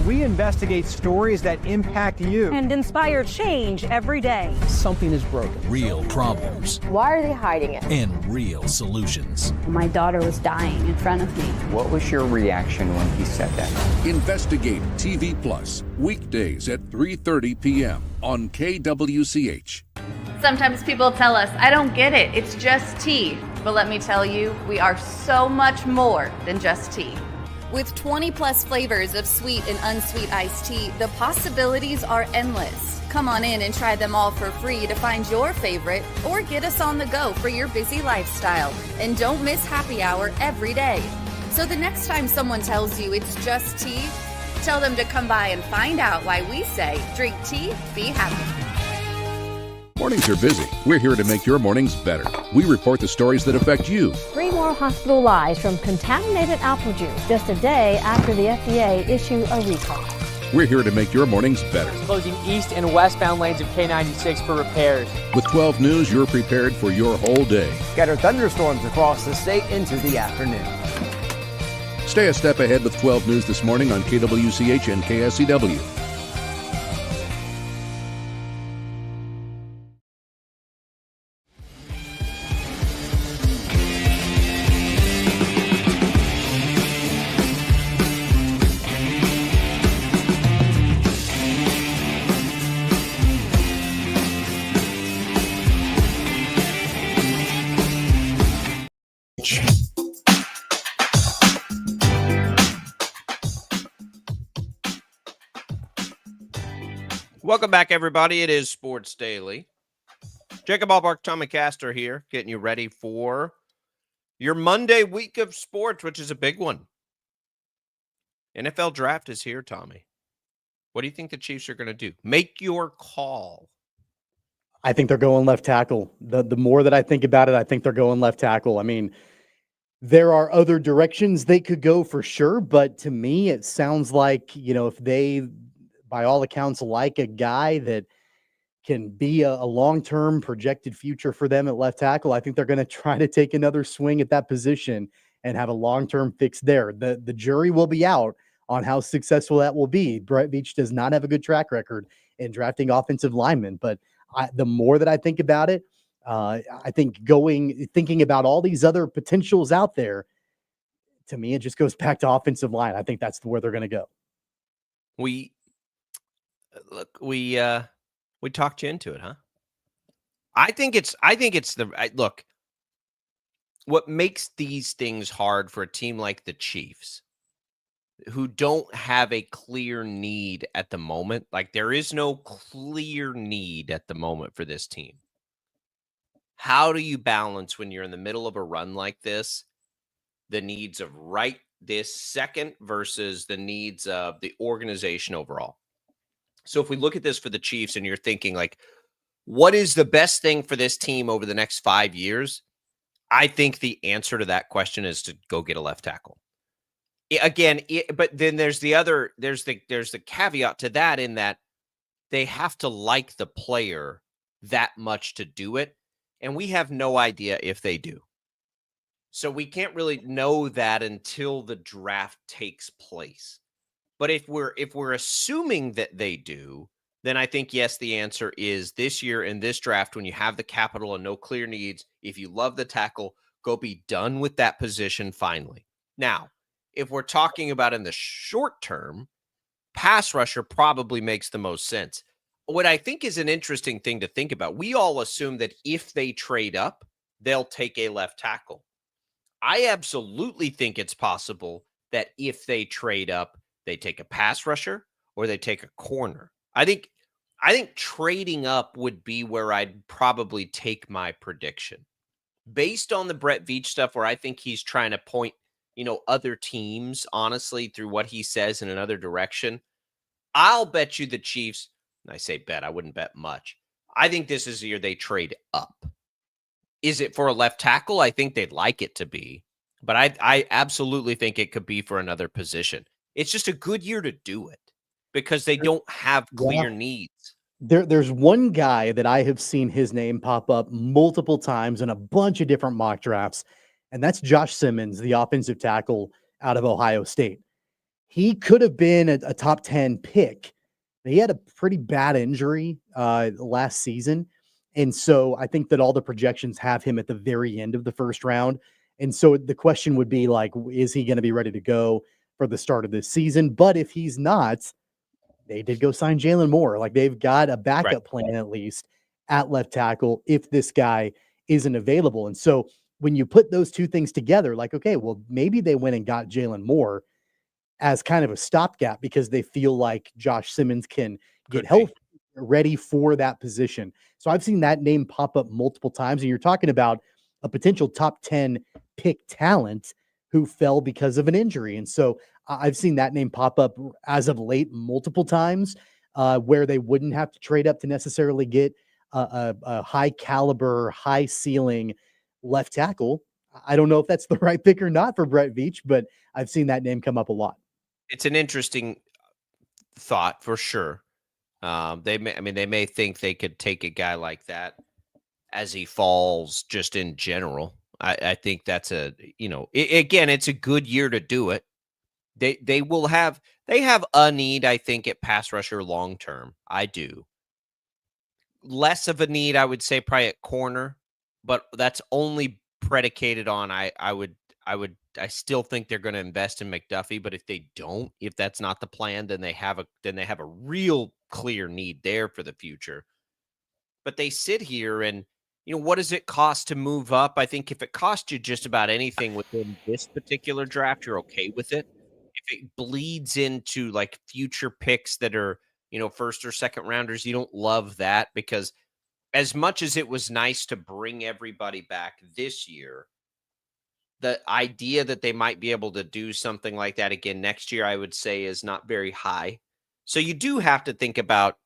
We investigate stories that impact you. And inspire change every day. Something is broken. Real problems Why are they hiding it? and real solutions. My daughter was dying in front of me. What was your reaction when he said that? Investigate TV Plus, weekdays at 3:30 p.m. on KWCH. Sometimes people tell us, I don't get it, it's just tea. But let me tell you, we are so much more than just tea. With 20 plus flavors of sweet and unsweet iced tea, the possibilities are endless. Come on in and try them all for free to find your favorite or get us on the go for your busy lifestyle. And don't miss happy hour every day. So the next time someone tells you it's just tea, tell them to come by and find out why we say drink tea, be happy. Mornings are busy. We're here to make your mornings better. We report the stories that affect you. 3 more hospital lies from contaminated apple juice just a day after the FDA issued a recall. We're here to make your mornings better. Closing east and westbound lanes of K96 for repairs. With 12 News, you're prepared for your whole day. Scattered thunderstorms across the state into the afternoon. Stay a step ahead with 12 News this morning on KWCH and KSCW. Welcome back, everybody. It is Sports Daily. Jacob Allbark, Tommy Castor here, getting you ready for your Monday week of sports, which is a big one. NFL draft is here, Tommy. What do you think the Chiefs are going to do? Make your call. I think they're going left tackle. The more that I think about it, I think they're going left tackle. I mean, there are other directions they could go for sure, but to me, it sounds like, if they, by all accounts, like a guy that can be a long-term projected future for them at left tackle, I think they're going to try to take another swing at that position and have a long-term fix there. The jury will be out on how successful that will be. Brett Veach does not have a good track record in drafting offensive linemen, but the more that I think about it, I think thinking about all these other potentials out there, to me, it just goes back to offensive line. I think that's where they're going to go. We talked you into it, huh? I think it's look, what makes these things hard for a team like the Chiefs, who don't have a clear need at the moment. Like, there is no clear need at the moment for this team. How do you balance when you're in the middle of a run like this, the needs of right this second versus the needs of the organization overall? So if we look at this for the Chiefs and you're thinking, like, what is the best thing for this team over the next 5 years? I think the answer to that question is to go get a left tackle. But then there's the caveat to that, in that they have to like the player that much to do it. And we have no idea if they do. So we can't really know that until the draft takes place. But if we're assuming that they do, then I think, yes, the answer is this year in this draft, when you have the capital and no clear needs, if you love the tackle, Go be done with that position finally. Now, if we're talking about in the short term, pass rusher probably makes the most sense. What I think is an interesting thing to think about, we all assume that if they trade up, they'll take a left tackle. I absolutely think it's possible that if they trade up, they take a pass rusher or they take a corner. I think trading up would be where I'd probably take my prediction. Based on the Brett Veach stuff where I think he's trying to point, other teams, honestly, through what he says in another direction, I'll bet you the Chiefs, and I say bet, I wouldn't bet much. I think this is the year they trade up. Is it for a left tackle? I think they'd like it to be, but I absolutely think it could be for another position. It's just a good year to do it because they don't have clear needs. There's one guy that I have seen his name pop up multiple times in a bunch of different mock drafts, and that's Josh Simmons, the offensive tackle out of Ohio State. He could have been a top 10 pick. He had a pretty bad injury last season. And so I think that all the projections have him at the very end of the first round. And so the question would be like, is he going to be ready to go for the start of this season? But if he's not, they did go sign Jaylon Moore. Like they've got a backup plan at least at left tackle if this guy isn't available. And so when you put those two things together, like, okay, well, maybe they went and got Jaylon Moore as kind of a stopgap because they feel like Josh Simmons can get healthy, ready for that position. So I've seen that name pop up multiple times. And you're talking about a potential top 10 pick talent who fell because of an injury. And so I've seen that name pop up as of late multiple times where they wouldn't have to trade up to necessarily get a high caliber, high ceiling left tackle. I don't know if that's the right pick or not for Brett Veach, but I've seen that name come up a lot. It's an interesting thought for sure. They may think they could take a guy like that as he falls just in general. I think that's again, it's a good year to do it. They have a need, I think, at pass rusher long term. I do. Less of a need, I would say, probably at corner, but that's only predicated on I still think they're going to invest in McDuffie, but if they don't, if that's not the plan, then they have a real clear need there for the future. But they sit here and, what does it cost to move up? I think if it costs you just about anything within this particular draft, you're okay with it. If it bleeds into like future picks that are, first or second rounders, you don't love that because as much as it was nice to bring everybody back this year, the idea that they might be able to do something like that again next year, I would say, is not very high. So you do have to think about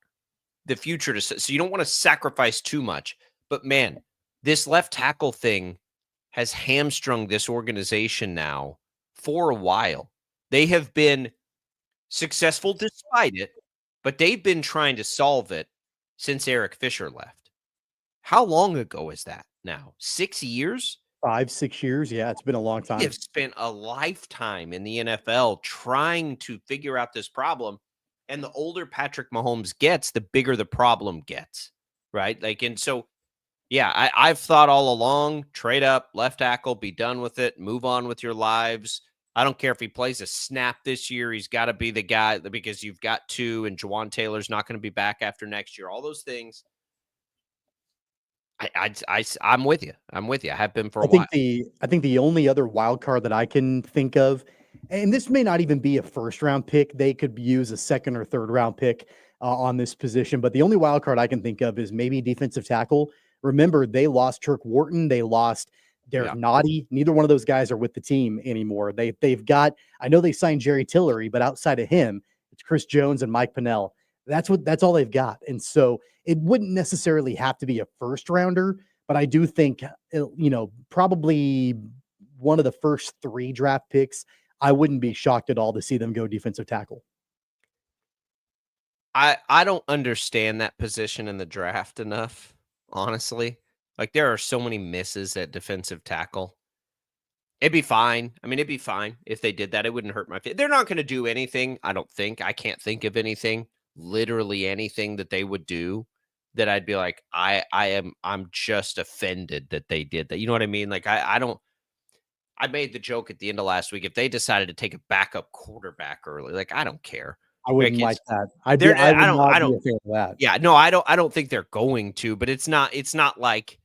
the future. So you don't want to sacrifice too much. But man, this left tackle thing has hamstrung this organization now for a while. They have been successful despite it, but they've been trying to solve it since Eric Fisher left. How long ago is that now? 6 years? 5-6 years. Yeah, it's been a long time. They've spent a lifetime in the NFL trying to figure out this problem. And the older Patrick Mahomes gets, the bigger the problem gets, right? And so, yeah, I've thought all along, trade up, left tackle, be done with it, move on with your lives. I don't care if he plays a snap this year. He's got to be the guy because you've got two, and Jawan Taylor's not going to be back after next year. All those things. I'm with you. I have been for a while. I think the only other wild card that I can think of, and this may not even be a first round pick, they could use a second or third round pick on this position. But the only wild card I can think of is maybe defensive tackle. Remember, they lost Turk Wharton, they lost Derek Nottie. Neither one of those guys are with the team anymore. They've got. I know they signed Jerry Tillery, but outside of him, it's Chris Jones and Mike Pennell. That's all they've got. And so it wouldn't necessarily have to be a first rounder, but I do think, probably one of the first 3 draft picks, I wouldn't be shocked at all to see them go defensive tackle. I don't understand that position in the draft enough, honestly. Like there are so many misses at defensive tackle. It'd be fine. It'd be fine if they did that. It wouldn't hurt my feelings. They're not going to do anything, I don't think. I can't think of anything, literally anything that they would do that I'd be like, I'm just offended that they did that. You know what I mean? Like I don't I made the joke at the end of last week. If they decided to take a backup quarterback early, like, I don't care. I wouldn't like that. I would I not don't be a fan of that. Yeah, no, I don't think they're going to, but it's not like,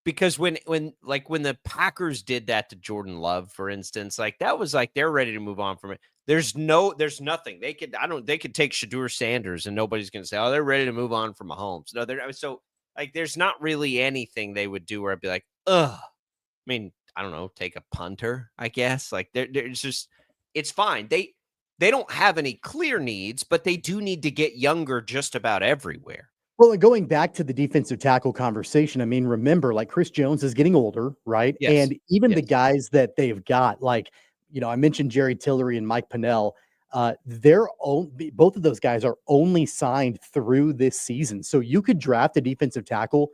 because when the Packers did that to Jordan Love, for instance, like, that was like they're ready to move on from it. There's nothing. They could take Shadur Sanders and nobody's going to say, "Oh, they're ready to move on from Mahomes." No, so, like, there's not really anything they would do where I'd be like, "Ugh." I mean, I don't know, take a punter, I guess. Like, there's just, it's fine. They don't have any clear needs, but they do need to get younger just about everywhere. Well, and going back to the defensive tackle conversation, I mean, remember, like, Chris Jones is getting older, right? Yes. And even Yes. the guys that they've got, like, I mentioned Jerry Tillery and Mike Pennell. Both of those guys are only signed through this season. So you could draft a defensive tackle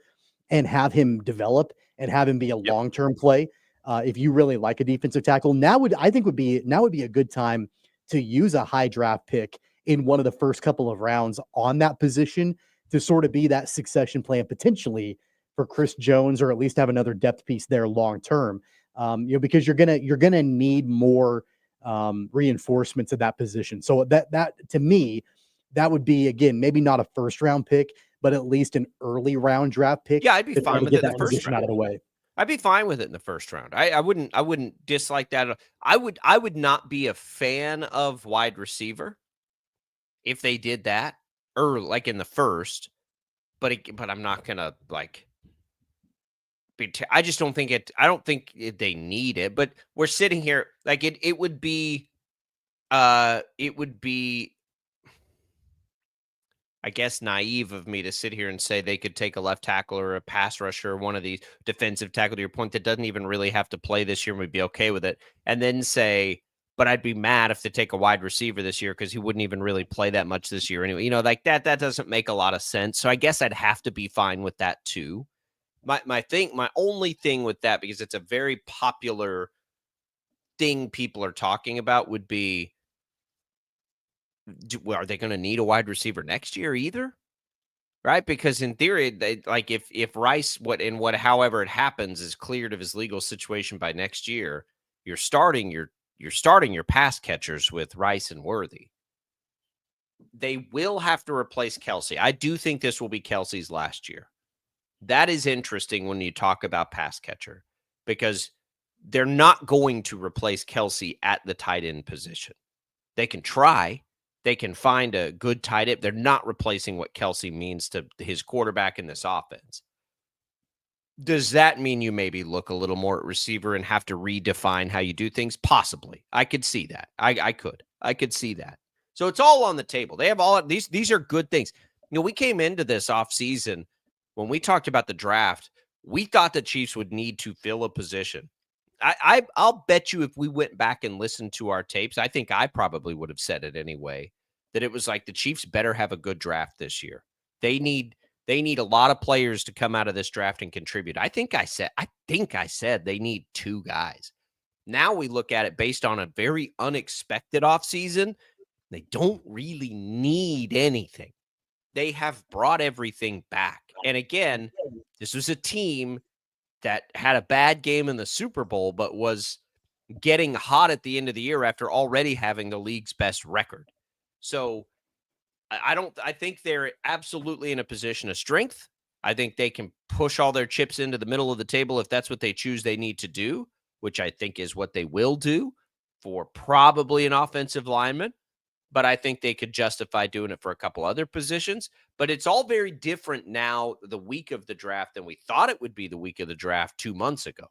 and have him develop and have him be a long-term play. If you really like a defensive tackle, now would be a good time to use a high draft pick in one of the first couple of rounds on that position to sort of be that succession plan potentially for Chris Jones, or at least have another depth piece there long term. Because you're gonna need more reinforcements at that position. So that to me, that would be, again, maybe not a first round pick, but at least an early round draft pick. Yeah, I'd be fine with it in the first round. Out of the way. I'd be fine with it in the first round. I wouldn't dislike that. I would not be a fan of wide receiver if they did that early, like in the first, but I'm not gonna, like, I just don't think it. I don't think they need it. But we're sitting here, like, it would be, I guess, naive of me to sit here and say they could take a left tackle or a pass rusher or one of these defensive tackle, to your point, that doesn't even really have to play this year and we'd be okay with it. And then say, but I'd be mad if they take a wide receiver this year because he wouldn't even really play that much this year anyway. Like, that doesn't make a lot of sense. So I guess I'd have to be fine with that too. My only thing with that, because it's a very popular thing people are talking about, would be, are they going to need a wide receiver next year either? Right? Because in theory, they, like, if Rice, however it happens, is cleared of his legal situation by next year, you're starting your pass catchers with Rice and Worthy. They will have to replace Kelsey. I do think this will be Kelsey's last year. That is interesting when you talk about pass catcher, because they're not going to replace Kelsey at the tight end position. They can try. They can find a good tight end. They're not replacing what Kelsey means to his quarterback in this offense. Does that mean you maybe look a little more at receiver and have to redefine how you do things? Possibly. I could see that. I could see that. So it's all on the table. They have all these are good things. We came into this offseason, when we talked about the draft, we thought the Chiefs would need to fill a position. I'll bet you if we went back and listened to our tapes, I think I probably would have said it anyway, that it was like, the Chiefs better have a good draft this year. They need a lot of players to come out of this draft and contribute. I think I said they need 2 guys. Now we look at it based on a very unexpected offseason. They don't really need anything. They have brought everything back. And again, this was a team that had a bad game in the Super Bowl, but was getting hot at the end of the year after already having the league's best record. So I think they're absolutely in a position of strength. I think they can push all their chips into the middle of the table if that's what they choose they need to do, which I think is what they will do for probably an offensive lineman. But I think they could justify doing it for a couple other positions. But it's all very different now, the week of the draft, than we thought it would be the week of the draft 2 months ago.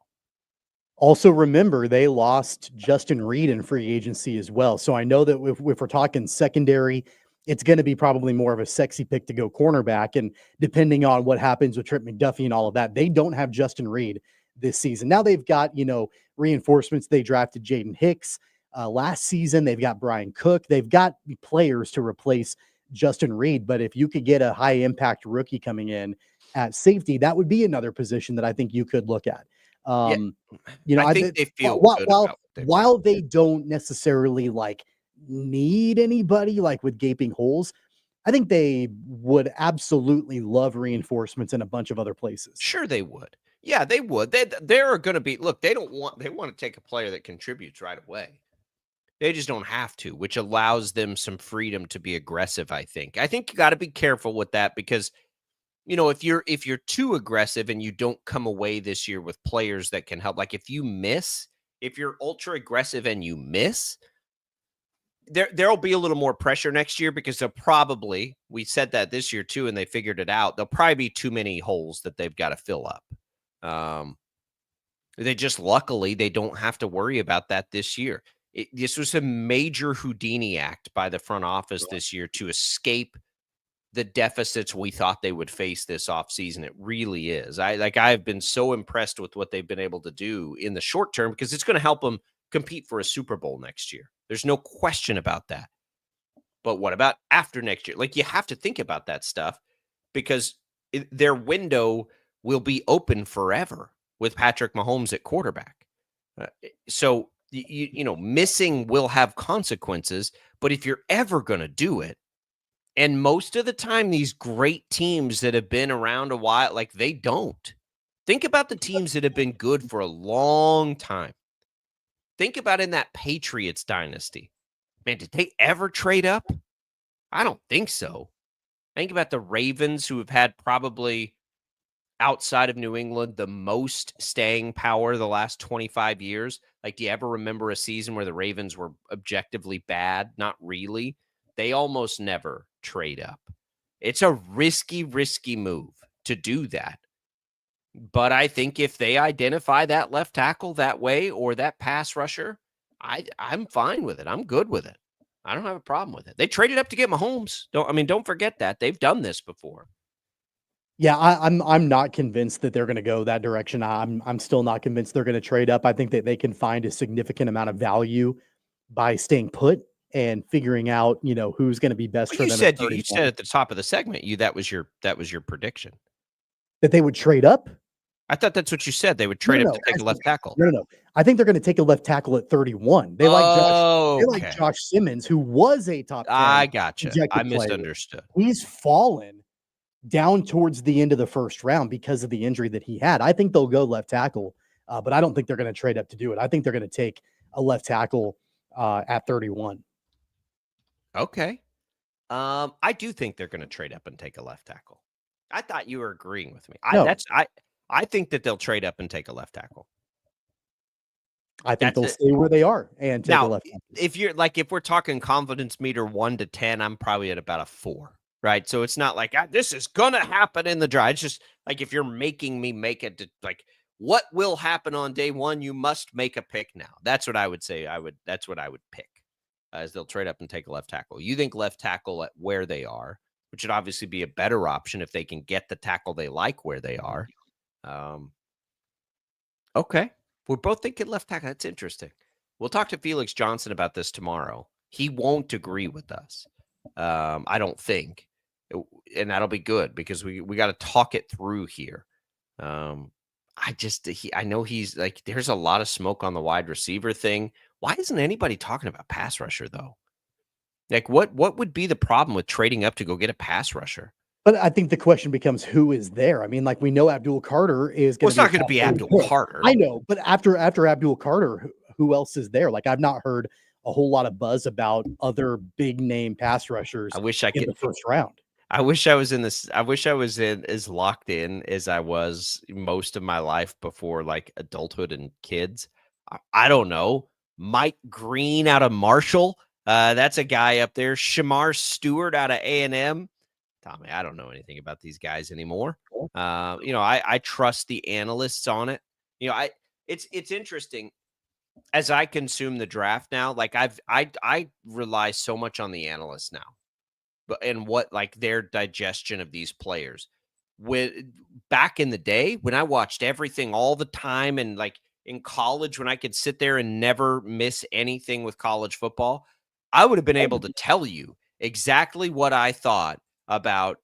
Also, remember, they lost Justin Reed in free agency as well. So I know that if we're talking secondary, it's going to be probably more of a sexy pick to go cornerback. And depending on what happens with Trent McDuffie and all of that, they don't have Justin Reed this season. Now they've got, reinforcements. They drafted Jaden Hicks. Last season, they've got Brian Cook. They've got players to replace Justin Reed. But if you could get a high impact rookie coming in at safety, that would be another position that I think you could look at. I think they feel while they don't necessarily need anybody with gaping holes, I think they would absolutely love reinforcements in a bunch of other places. Sure, they would. Yeah, they would. They're going to be, look, they want to take a player that contributes right away. They just don't have to, which allows them some freedom to be aggressive, I think. I think you got to be careful with that because, if you're too aggressive and you don't come away this year with players that can help, like if you're ultra aggressive and you miss, there'll be a little more pressure next year because we said that this year too, and they figured it out. There'll probably be too many holes that they've got to fill up. Luckily, they don't have to worry about that this year. This was a major Houdini act by the front office this year to escape the deficits we thought they would face this offseason. It really is. I've been so impressed with what they've been able to do in the short term because it's going to help them compete for a Super Bowl next year. There's no question about that. But what about after next year? Like, you have to think about that stuff because their window will be open forever with Patrick Mahomes at quarterback. So, missing will have consequences. But if you're ever going to do it, and most of the time, these great teams that have been around a while, like they don't. Think about the teams that have been good for a long time. Think about in that Patriots dynasty. Man, did they ever trade up? I don't think so. Think about the Ravens, who have had probably outside of New England the most staying power the last 25 years. Like, do you ever remember a season where the Ravens were objectively bad? Not really. They almost never trade up. It's a risky move to do that. But I think if they identify that left tackle that way or that pass rusher, I'm fine with it. I'm good with it. I don't have a problem with it. They traded up to get Mahomes. Don't forget that. They've done this before. Yeah, I'm not convinced that they're going to go that direction. I'm still not convinced they're going to trade up. I think that they can find a significant amount of value by staying put and figuring out, who's going to be best for them. You said at the top of the segment, that was your prediction. That they would trade up? I thought that's what you said. They would trade up to take a left tackle. No. I think they're going to take a left tackle at 31. They like Josh Simmons, who was a top 10. I gotcha. I misunderstood. He's fallen down towards the end of the first round because of the injury that he had. I think they'll go left tackle, but I don't think they're going to trade up to do it. I think they're going to take a left tackle at 31. Okay. I do think they're going to trade up and take a left tackle. I thought you were agreeing with me. I think that they'll trade up and take a left tackle. I think they'll stay where they are and take a left tackle. If we're talking confidence meter 1 to 10, I'm probably at about a 4, right? So it's not like this is going to happen in the draft. It's just like if you're making me make it, like what will happen on day 1, you must make a pick now. That's what I would say. That's what I would pick, as they'll trade up and take a left tackle. You think left tackle at where they are, which would obviously be a better option if they can get the tackle they like where they are. Okay. We're both thinking left tackle. That's interesting. We'll talk to Felix Johnson about this tomorrow. He won't agree with us. I don't think. And that'll be good because we got to talk it through here. I know he's like, there's a lot of smoke on the wide receiver thing. Why isn't anybody talking about pass rusher though? Like what would be the problem with trading up to go get a pass rusher? But I think the question becomes who is there. I mean, like we know Abdul Carter is going to. Well, it's not going to be Abdul Carter. I know, but after Abdul Carter, who else is there? Like I've not heard a whole lot of buzz about other big name pass rushers. I wish I could the first round. I wish I was in this. I wish I was in as locked in as I was most of my life before like adulthood and kids. I don't know. Mike Green out of Marshall. That's a guy up there. Shamar Stewart out of A&M. Tommy, I don't know anything about these guys anymore. I trust the analysts on it. It's interesting as I consume the draft now. Like I rely so much on the analysts now, and what like their digestion of these players. Back in the day when I watched everything all the time, and like in college when I could sit there and never miss anything with college football, I would have been able to tell you exactly what I thought about,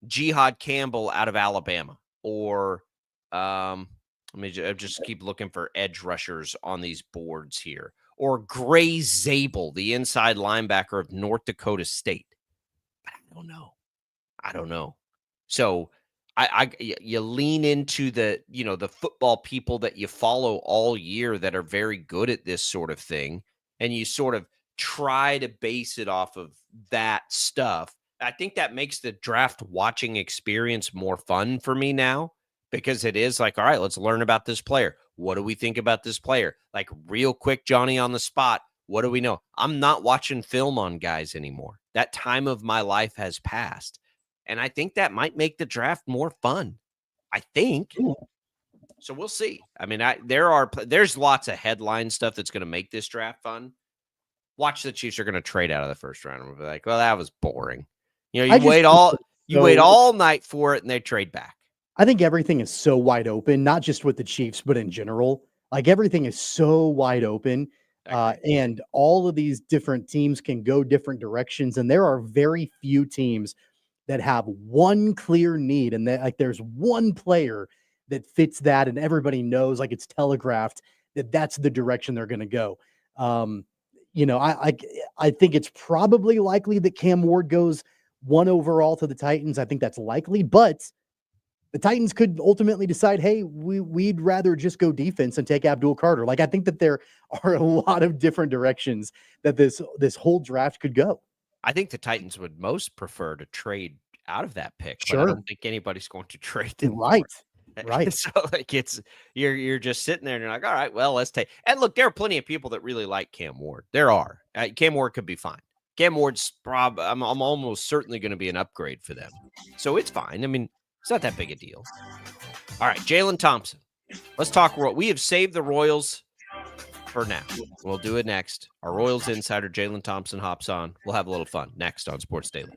Jihad Campbell out of Alabama, or let me just keep looking for edge rushers on these boards here, or Gray Zabel, the inside linebacker of North Dakota State. But I don't know. So you lean into the football people that you follow all year that are very good at this sort of thing, and you sort of try to base it off of that stuff. I think that makes the draft watching experience more fun for me now, because it is like, all right, let's learn about this player. What do we think about this player? Like real quick, Johnny on the spot. What do we know? I'm not watching film on guys anymore. That time of my life has passed. And I think that might make the draft more fun. I think. So we'll see. I mean, there's lots of headline stuff that's going to make this draft fun. Watch the Chiefs are going to trade out of the first round. We'll be like, well, that was boring. You wait all night for it, and they trade back. I think everything is so wide open, not just with the Chiefs, but in general. Like everything is so wide open. And all of these different teams can go different directions. And there are very few teams that have one clear need. And that, like, there's one player that fits that. And everybody knows, like, it's telegraphed that that's the direction they're going to go. I think it's probably likely that Cam Ward goes 1 overall to the Titans. I think that's likely, but the Titans could ultimately decide, hey, we'd rather just go defense and take Abdul Carter. Like, I think that there are a lot of different directions that this whole draft could go. I think the Titans would most prefer to trade out of that pick. Sure. But I don't think anybody's going to trade them. Right. So like you're just sitting there and you're like, all right, well, let's take. And look, there are plenty of people that really like Cam Ward. There are. Cam Ward could be fine. Cam Ward's I'm almost certainly going to be an upgrade for them. So it's fine. I mean, it's not that big a deal. All right, Jaylon Thompson. Let's talk. We have saved the Royals for now. We'll do it next. Our Royals insider, Jaylon Thompson, hops on. We'll have a little fun next on Sports Daily.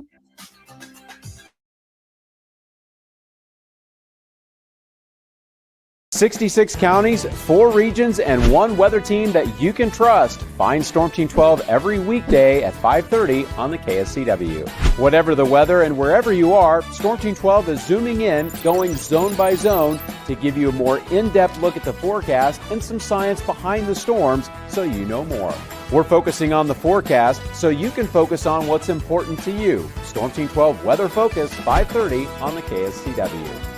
66 counties, 4 regions, and 1 weather team that you can trust. Find Storm Team 12 every weekday at 5:30 on the KSCW. Whatever the weather and wherever you are, Storm Team 12 is zooming in, going zone by zone to give you a more in-depth look at the forecast and some science behind the storms so you know more. We're focusing on the forecast so you can focus on what's important to you. Storm Team 12 Weather Focus, 5:30 on the KSCW.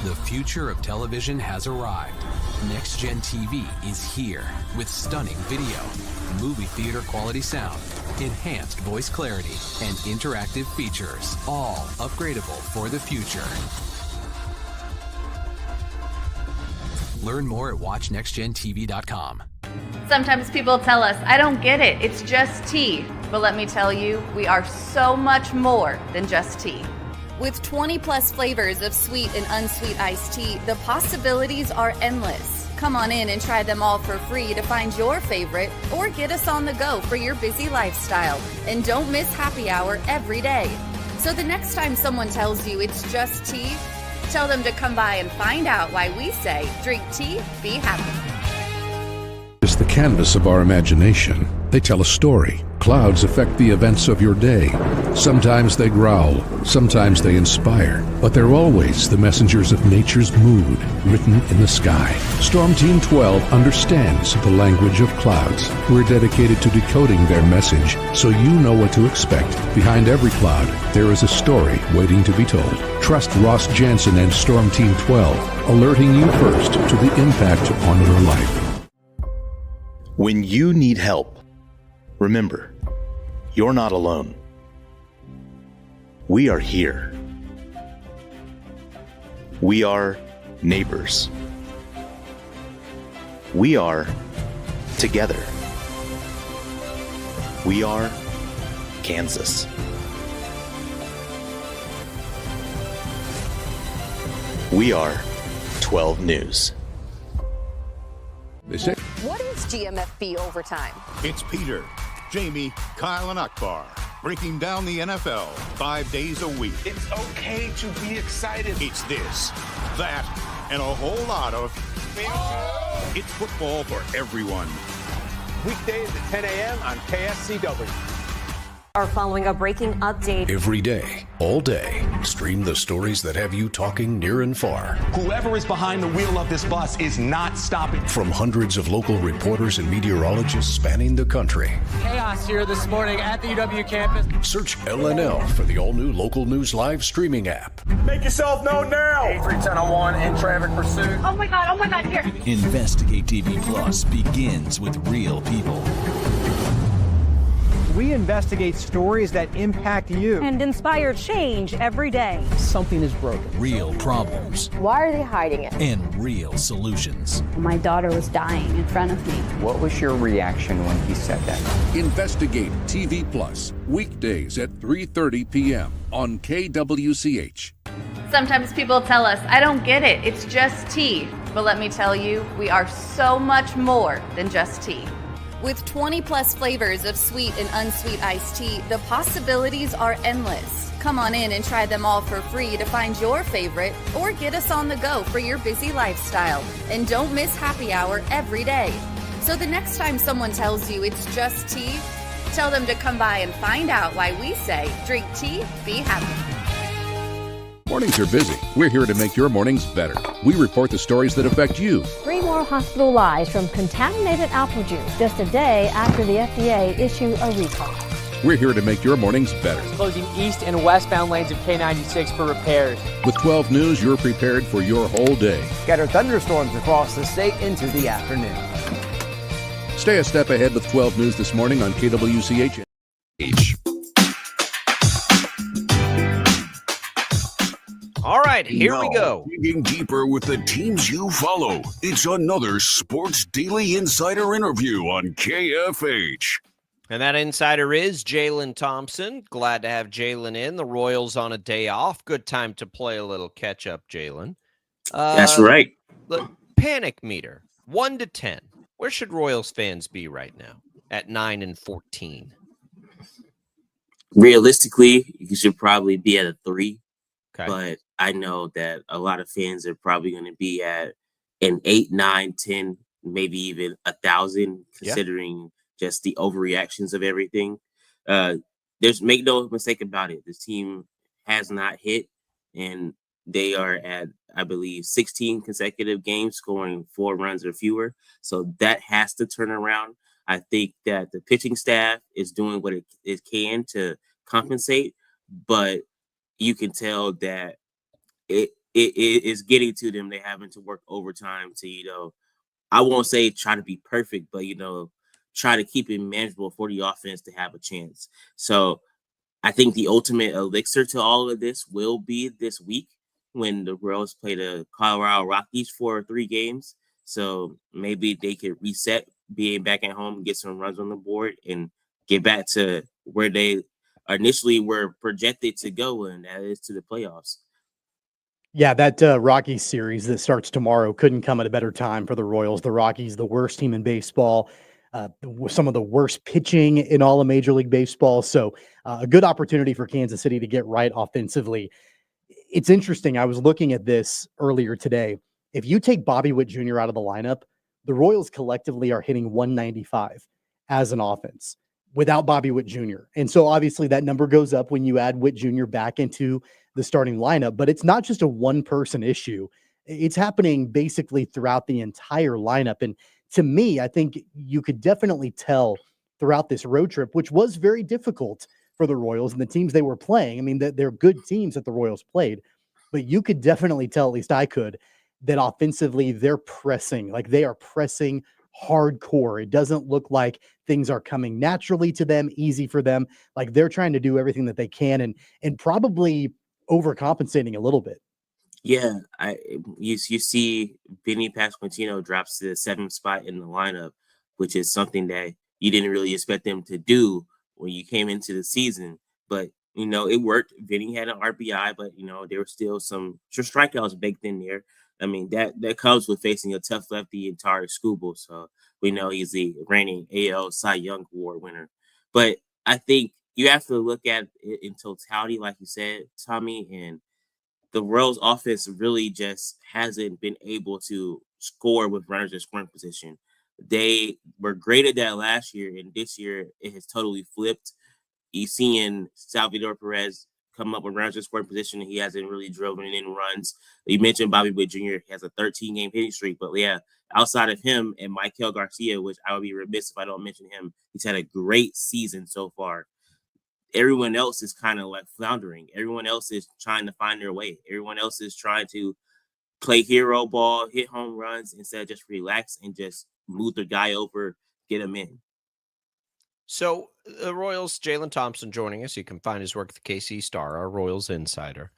The future of television has arrived. Next Gen TV is here with stunning video, movie theater quality sound, enhanced voice clarity, and interactive features, all upgradable for the future. Learn more at watchnextgentv.com. Sometimes people tell us, I don't get it, it's just tea. But let me tell you, we are so much more than just tea. With 20 plus flavors of sweet and unsweet iced tea, the possibilities are endless. Come on in and try them all for free to find your favorite, or get us on the go for your busy lifestyle. And don't miss happy hour every day. So the next time someone tells you it's just tea, tell them to come by and find out why we say, drink tea, be happy. It's the canvas of our imagination. They tell a story. Clouds affect the events of your day. Sometimes they growl, sometimes they inspire, but they're always the messengers of nature's mood written in the sky. Storm Team 12 understands the language of clouds. We're dedicated to decoding their message so you know what to expect. Behind every cloud, there is a story waiting to be told. Trust Ross Jansen and Storm Team 12, alerting you first to the impact on your life. When you need help, remember, you're not alone. We are here. We are neighbors. We are together. We are Kansas. We are 12 News. They say, What is GMFB overtime? It's Peter, Jamie, Kyle, and Akbar breaking down the NFL 5 days a week. It's okay to be excited. It's this, that, and a whole lot of... It's football for everyone. Weekdays at 10 a.m. on KSCW. Are following a breaking update. every day, all day. Stream the stories that have you talking near and far. Whoever is behind the wheel of this bus is not stopping. From hundreds of local reporters and meteorologists spanning the country. Chaos here this morning at the UW campus. Search LNL for the all-new Local News Live streaming app. Make yourself known now. 31001 in traffic pursuit. Oh my God, here. Investigate TV Plus begins with real people. We investigate stories that impact you and inspire change every day. Something is broken. Real problems. Why are they hiding it? And real solutions. My daughter was dying in front of me. What was your reaction when he said that? Investigate TV Plus, weekdays at 3:30 p.m. on KWCH. Sometimes people tell us, I don't get it, it's just tea. But let me tell you, we are so much more than just tea. With 20 plus flavors of sweet and unsweet iced tea, the possibilities are endless. Come on in and try them all for free to find your favorite or get us on the go for your busy lifestyle. And don't miss happy hour every day. So the next time someone tells you it's just tea, tell them to come by and find out why we say drink tea, be happy. Mornings are busy. We're here to make your mornings better. We report the stories that affect you. 3 more hospital lies from contaminated apple juice just a day after the FDA issued a recall. We're here to make your mornings better. Closing east and westbound lanes of K96 for repairs. With 12 News, you're prepared for your whole day. Scattered thunderstorms across the state into the afternoon. Stay a step ahead with 12 News this morning on KWCH. All right, here we go. Digging deeper with the teams you follow. It's another Sports Daily Insider interview on KFH. And that insider is Jaylon Thompson. Glad to have Jaylon in. The Royals on a day off. Good time to play a little catch-up, Jaylon. That's right. The panic meter, 1 to 10. Where should Royals fans be right now at 9-14? Realistically, you should probably be at a 3. Okay. But I know that a lot of fans are probably going to be at an 8, 9, 10, maybe even 1,000, considering just the overreactions of everything. Make no mistake about it. This team has not hit, and they are at, I believe, 16 consecutive games scoring 4 runs or fewer. So that has to turn around. I think that the pitching staff is doing what it can to compensate, but you can tell that it is getting to them. They're having to work overtime to, I won't say try to be perfect, but, try to keep it manageable for the offense to have a chance. So I think the ultimate elixir to all of this will be this week when the Royals play the Colorado Rockies for 3 games. So maybe they could reset being back at home, get some runs on the board, and get back to where they initially were projected to go, and that is to the playoffs. Yeah, that Rockies series that starts tomorrow couldn't come at a better time for the Royals. The Rockies, the worst team in baseball, some of the worst pitching in all of Major League Baseball. So a good opportunity for Kansas City to get right offensively. It's interesting. I was looking at this earlier today. If you take Bobby Witt Jr. out of the lineup, the Royals collectively are hitting 195 as an offense without Bobby Witt Jr. And so obviously that number goes up when you add Witt Jr. back into the starting lineup, but it's not just a one-person issue. It's happening basically throughout the entire lineup. And to me, I think you could definitely tell throughout this road trip, which was very difficult for the Royals and the teams they were playing. I mean, they're good teams that the Royals played, but you could definitely tell, at least I could, that offensively they're pressing, like they are pressing hardcore. It doesn't look like things are coming naturally to them, easy for them. Like they're trying to do everything that they can and probably overcompensating a little bit. Yeah, you see Vinny Pasquantino drops to the 7th spot in the lineup, which is something that you didn't really expect them to do when you came into the season. But, it worked. Vinny had an RBI, but, there were still some strikeouts baked in there. I mean, that comes with facing a tough lefty in Tari Skubal. So we know he's the reigning AL Cy Young Award winner. But I think you have to look at it in totality, like you said, Tommy, and the Royals offense really just hasn't been able to score with runners in scoring position. They were great at that last year, and this year it has totally flipped. You're seeing Salvador Perez come up with runners in scoring position. He hasn't really driven in runs. You mentioned Bobby Witt Jr. has a 13-game hitting streak, but yeah, outside of him and Michael Garcia, which I would be remiss if I don't mention him, he's had a great season so far. Everyone else is kind of like floundering. Everyone else is trying to find their way. Everyone else is trying to play hero ball, hit home runs instead of just relax and just move the guy over, get him in. So the Royals, Jaylon Thompson joining us. You can find his work at the KC Star, our Royals insider.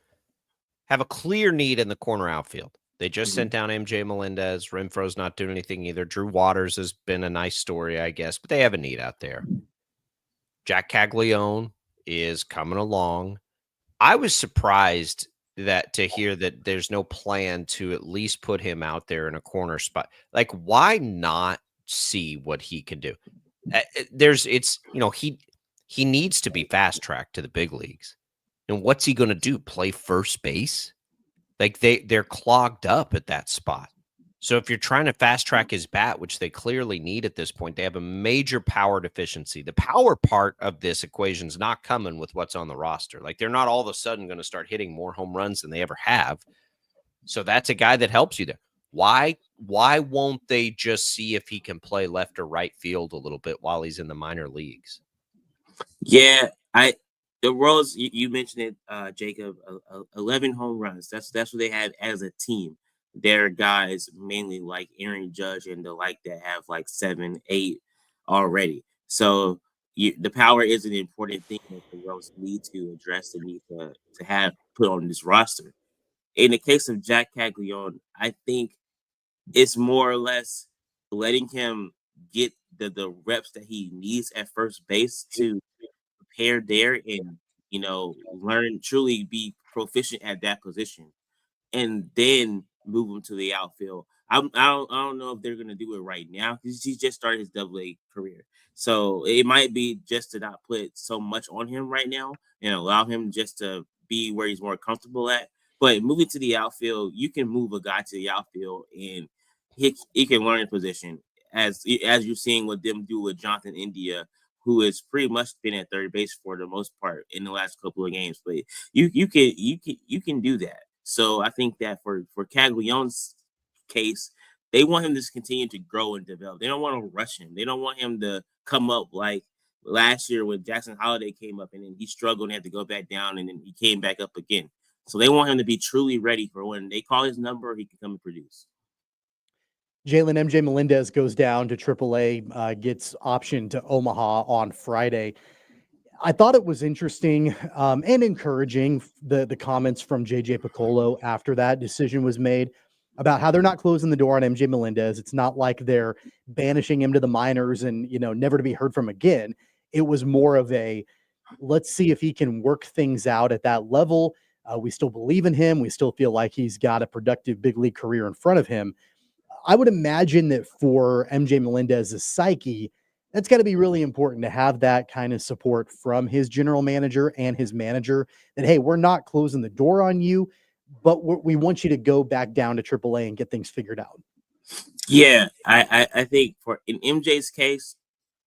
Have a clear need in the corner outfield. They just sent down MJ Melendez. Renfro's not doing anything either. Drew Waters has been a nice story, I guess, but they have a need out there. Jack Caglione is coming along. I was surprised to hear that there's no plan to at least put him out there in a corner spot. Like, why not see what he can do? He needs to be fast tracked to the big leagues. And what's he going to do? Play first base? Like they're clogged up at that spot. So if you're trying to fast track his bat, which they clearly need at this point, they have a major power deficiency. The power part of this equation is not coming with what's on the roster. Like they're not all of a sudden going to start hitting more home runs than they ever have. So that's a guy that helps you there. Why won't they just see if he can play left or right field a little bit while he's in the minor leagues? Yeah, the Royals, you mentioned it, Jacob, 11 home runs. That's what they have as a team. They're guys mainly like Aaron Judge and the like that have like 7, 8 already. So the power is an important thing that the Royals need to address and need to have put on this roster. In the case of Jack Caglione, I think it's more or less letting him get the reps that he needs at first base to prepare there and, learn, truly be proficient at that position, and then move him to the outfield. I don't know if they're going to do it right now because he just started his AA career. So it might be just to not put so much on him right now and allow him just to be where he's more comfortable at. But moving to the outfield, you can move a guy to the outfield and he can learn a position as you're seeing what them do with Jonathan India, who has pretty much been at third base for the most part in the last couple of games. But you can do that. So I think that for Caglione's case, they want him to continue to grow and develop. They don't want to rush him. They don't want him to come up like last year when Jackson Holiday came up and then he struggled and had to go back down and then he came back up again. So they want him to be truly ready for when they call his number, he can come and produce. Jaylon MJ Melendez goes down to AAA, gets optioned to Omaha on Friday. I thought it was interesting and encouraging, the comments from JJ Piccolo after that decision was made about how they're not closing the door on MJ Melendez. It's not like they're banishing him to the minors and, never to be heard from again. It was more of a, let's see if he can work things out at that level. We still believe in him. We still feel like he's got a productive big league career in front of him. I would imagine that for MJ Melendez's psyche, that's got to be really important to have that kind of support from his general manager and his manager that, hey, we're not closing the door on you, but we want you to go back down to AAA and get things figured out. Yeah, I think in MJ's case,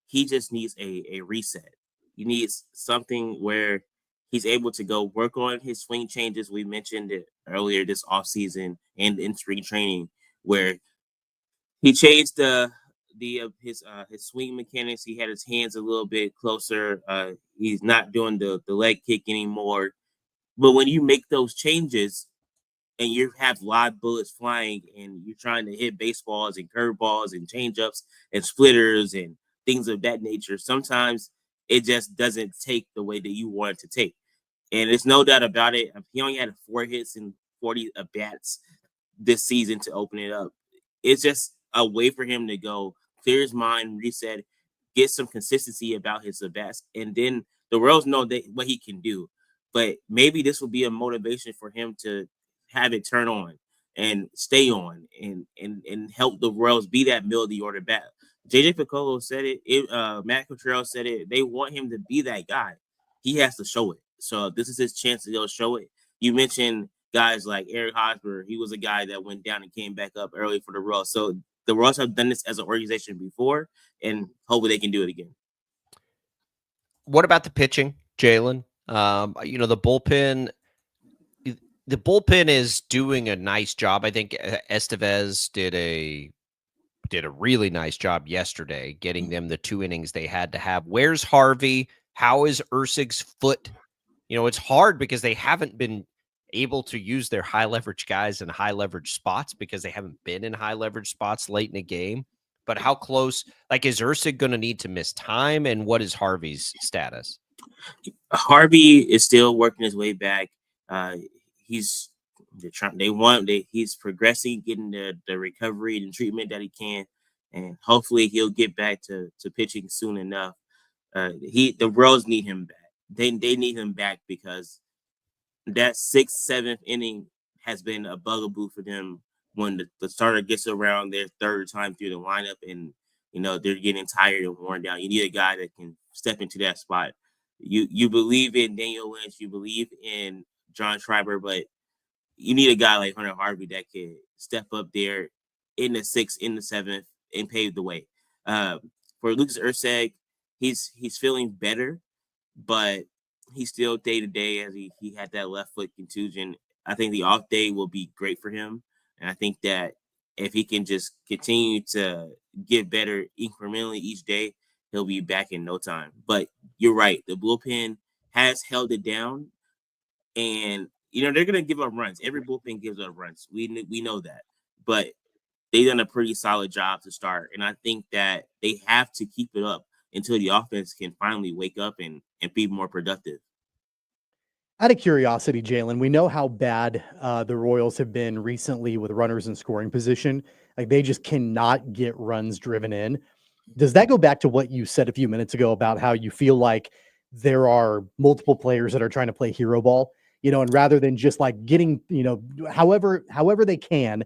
he just needs a reset. He needs something where he's able to go work on his swing changes. We mentioned it earlier this offseason and in spring training, where he changed his swing mechanics. He had his hands a little bit closer. He's not doing the leg kick anymore. But when you make those changes and you have live bullets flying and you're trying to hit baseballs and curveballs and changeups and splitters and things of that nature, sometimes it just doesn't take the way that you want it to take. And there's no doubt about it. He only had 4 hits and 40 at-bats this season to open it up. It's just a way for him to go clear his mind, reset, get some consistency about his at-bats, and then the Royals know what he can do. But maybe this will be a motivation for him to have it turn on and stay on and help the Royals be that middle of the order bat. JJ Piccolo said it. Matt Contreras said it. They want him to be that guy. He has to show it. So this is his chance to go show it. You mentioned guys like Eric Hosmer. He was a guy that went down and came back up early for the Royals. So the Royals have done this as an organization before, and hopefully they can do it again. What about the pitching, Jaylon? The bullpen. The bullpen is doing a nice job. I think Estevez did a really nice job yesterday, getting them the 2 innings they had to have. Where's Harvey? How is Ersig's foot? It's hard because they haven't been able to use their high leverage guys in high leverage spots because they haven't been in high leverage spots late in a game. But how close? Is Ersig going to need to miss time? And what is Harvey's status? Harvey is still working his way back. He's progressing, getting the recovery and treatment that he can, and hopefully he'll get back to pitching soon enough. The Royals need him back. They need him back because that 6th, 7th inning has been a bugaboo for them when the starter gets around their 3rd time through the lineup and they're getting tired and worn down. You need a guy that can step into that spot. You believe in Daniel Lynch, you believe in John Schreiber, but you need a guy like Hunter Harvey that can step up there in the 6th, in the 7th, and pave the way. For Lucas Erceg, he's feeling better, but he's still day to day as he had that left foot contusion. I think the off day will be great for him, and I think that if he can just continue to get better incrementally each day, he'll be back in no time. But you're right. The bullpen has held it down, and they're going to give up runs. Every bullpen gives up runs. We know that, but they've done a pretty solid job to start, and I think that they have to keep it up until the offense can finally wake up and be more productive. Out of curiosity, Jaylon, we know how bad the Royals have been recently with runners in scoring position. They just cannot get runs driven in. Does that go back to what you said a few minutes ago about how you feel like there are multiple players that are trying to play hero ball, and rather than just getting, however they can,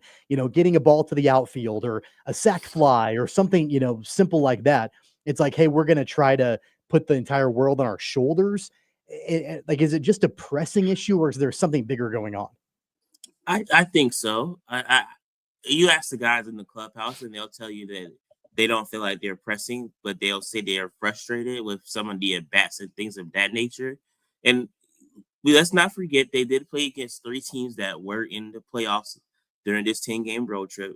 getting a ball to the outfield or a sac fly or something, simple like that. It's like, hey, we're going to try to put the entire world on our shoulders. Is it just a pressing issue or is there something bigger going on? I think so. You ask the guys in the clubhouse and they'll tell you that they don't feel like they're pressing, but they'll say they are frustrated with some of the at-bats and things of that nature. And let's not forget they did play against 3 teams that were in the playoffs during this 10-game road trip.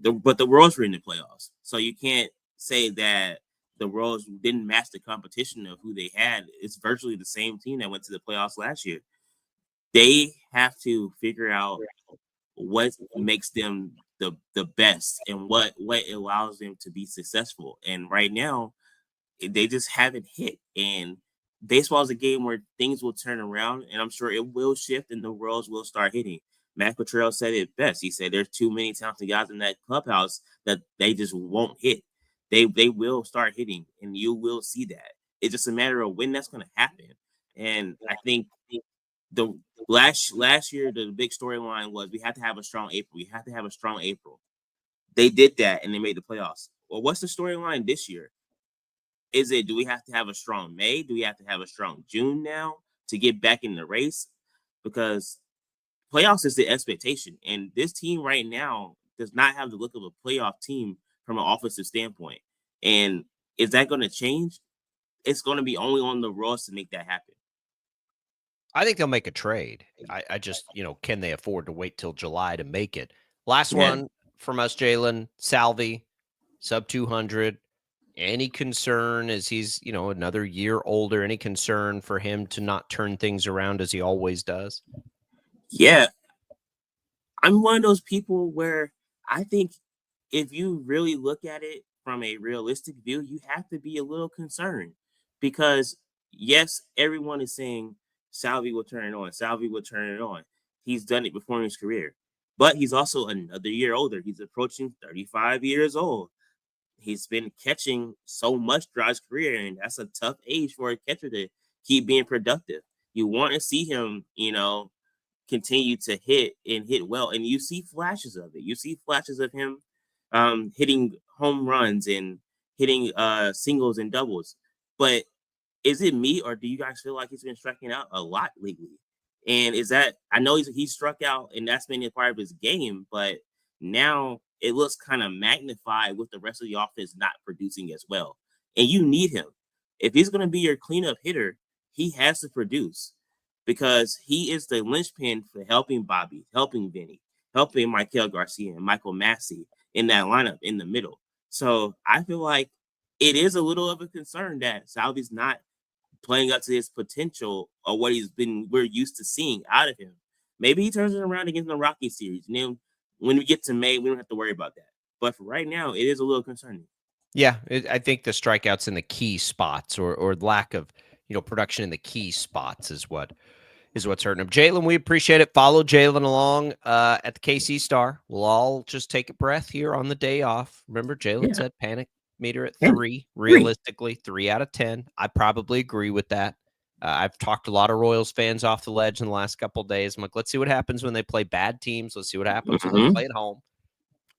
But the Royals were in the playoffs. So you can't say that the Royals didn't match the competition of who they had. It's virtually the same team that went to the playoffs last year. They have to figure out what makes them the best and what allows them to be successful. And right now, they just haven't hit. And baseball is a game where things will turn around, and I'm sure it will shift, and the Royals will start hitting. Matt Cottrell said it best. He said there's too many talented guys in that clubhouse that they just won't hit. They will start hitting, and you will see that. It's just a matter of when that's going to happen. And I think the last year, the big storyline was we had to have a strong April. We had to have a strong April. They did that, and they made the playoffs. Well, what's the storyline this year? Do we have to have a strong May? Do we have to have a strong June now to get back in the race? Because playoffs is the expectation. And this team right now does not have the look of a playoff team from an offensive standpoint. And is that going to change? It's going to be only on the Royals to make that happen. I think they'll make a trade. I just, can they afford to wait till July to make it? Last one from us, Jaylon. Salvi, sub 200. Any concern as he's, another year older? Any concern for him to not turn things around as he always does? Yeah. I'm one of those people where I think if you really look at it from a realistic view, you have to be a little concerned because, yes, everyone is saying Salvi will turn it on. Salvi will turn it on. He's done it before in his career, but he's also another year older. He's approaching 35 years old. He's been catching so much throughout his career, and that's a tough age for a catcher to keep being productive. You want to see him, continue to hit and hit well, and you see flashes of it. You see flashes of him hitting home runs and hitting singles and doubles. But is it me, or do you guys feel like he's been striking out a lot lately? And is that, I know he's struck out, and that's been a part of his game, but now it looks kind of magnified with the rest of the offense not producing as well. And you need him. If he's going to be your cleanup hitter, he has to produce because he is the linchpin for helping Bobby, helping Vinny, helping Michael Garcia and Michael Massey in that lineup in the middle. So I feel like it is a little of a concern that Salvi's not playing up to his potential or what we're used to seeing out of him. Maybe he turns it around against the Rocky series. And then when we get to May, we don't have to worry about that. But for right now, it is a little concerning. Yeah, I think the strikeouts in the key spots or lack of, production in the key spots is what's hurting him. Jaylon, we appreciate it. Follow Jaylon along at the KC Star. We'll all just take a breath here on the day off. Remember, Jaylon said panic meter at 3. Realistically, 3 out of 10. I probably agree with that. I've talked to a lot of Royals fans off the ledge in the last couple of days. I'm like, let's see what happens when they play bad teams. Let's see what happens when they play at home.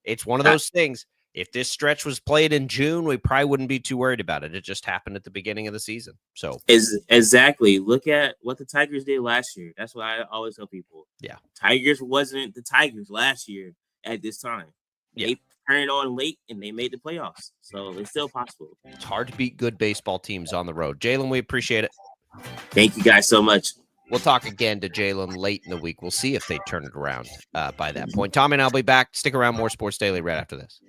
It's one of those things. If this stretch was played in June, we probably wouldn't be too worried about it. It just happened at the beginning of the season. So exactly. Look at what the Tigers did last year. That's what I always tell people. Yeah. Tigers wasn't the Tigers last year at this time. They turned on late and they made the playoffs. So it's still possible. It's hard to beat good baseball teams on the road. Jaylon, we appreciate it. Thank you guys so much. We'll talk again to Jaylon late in the week. We'll see if they turn it around by that point. Tommy and I'll be back. Stick around. More Sports Daily right after this.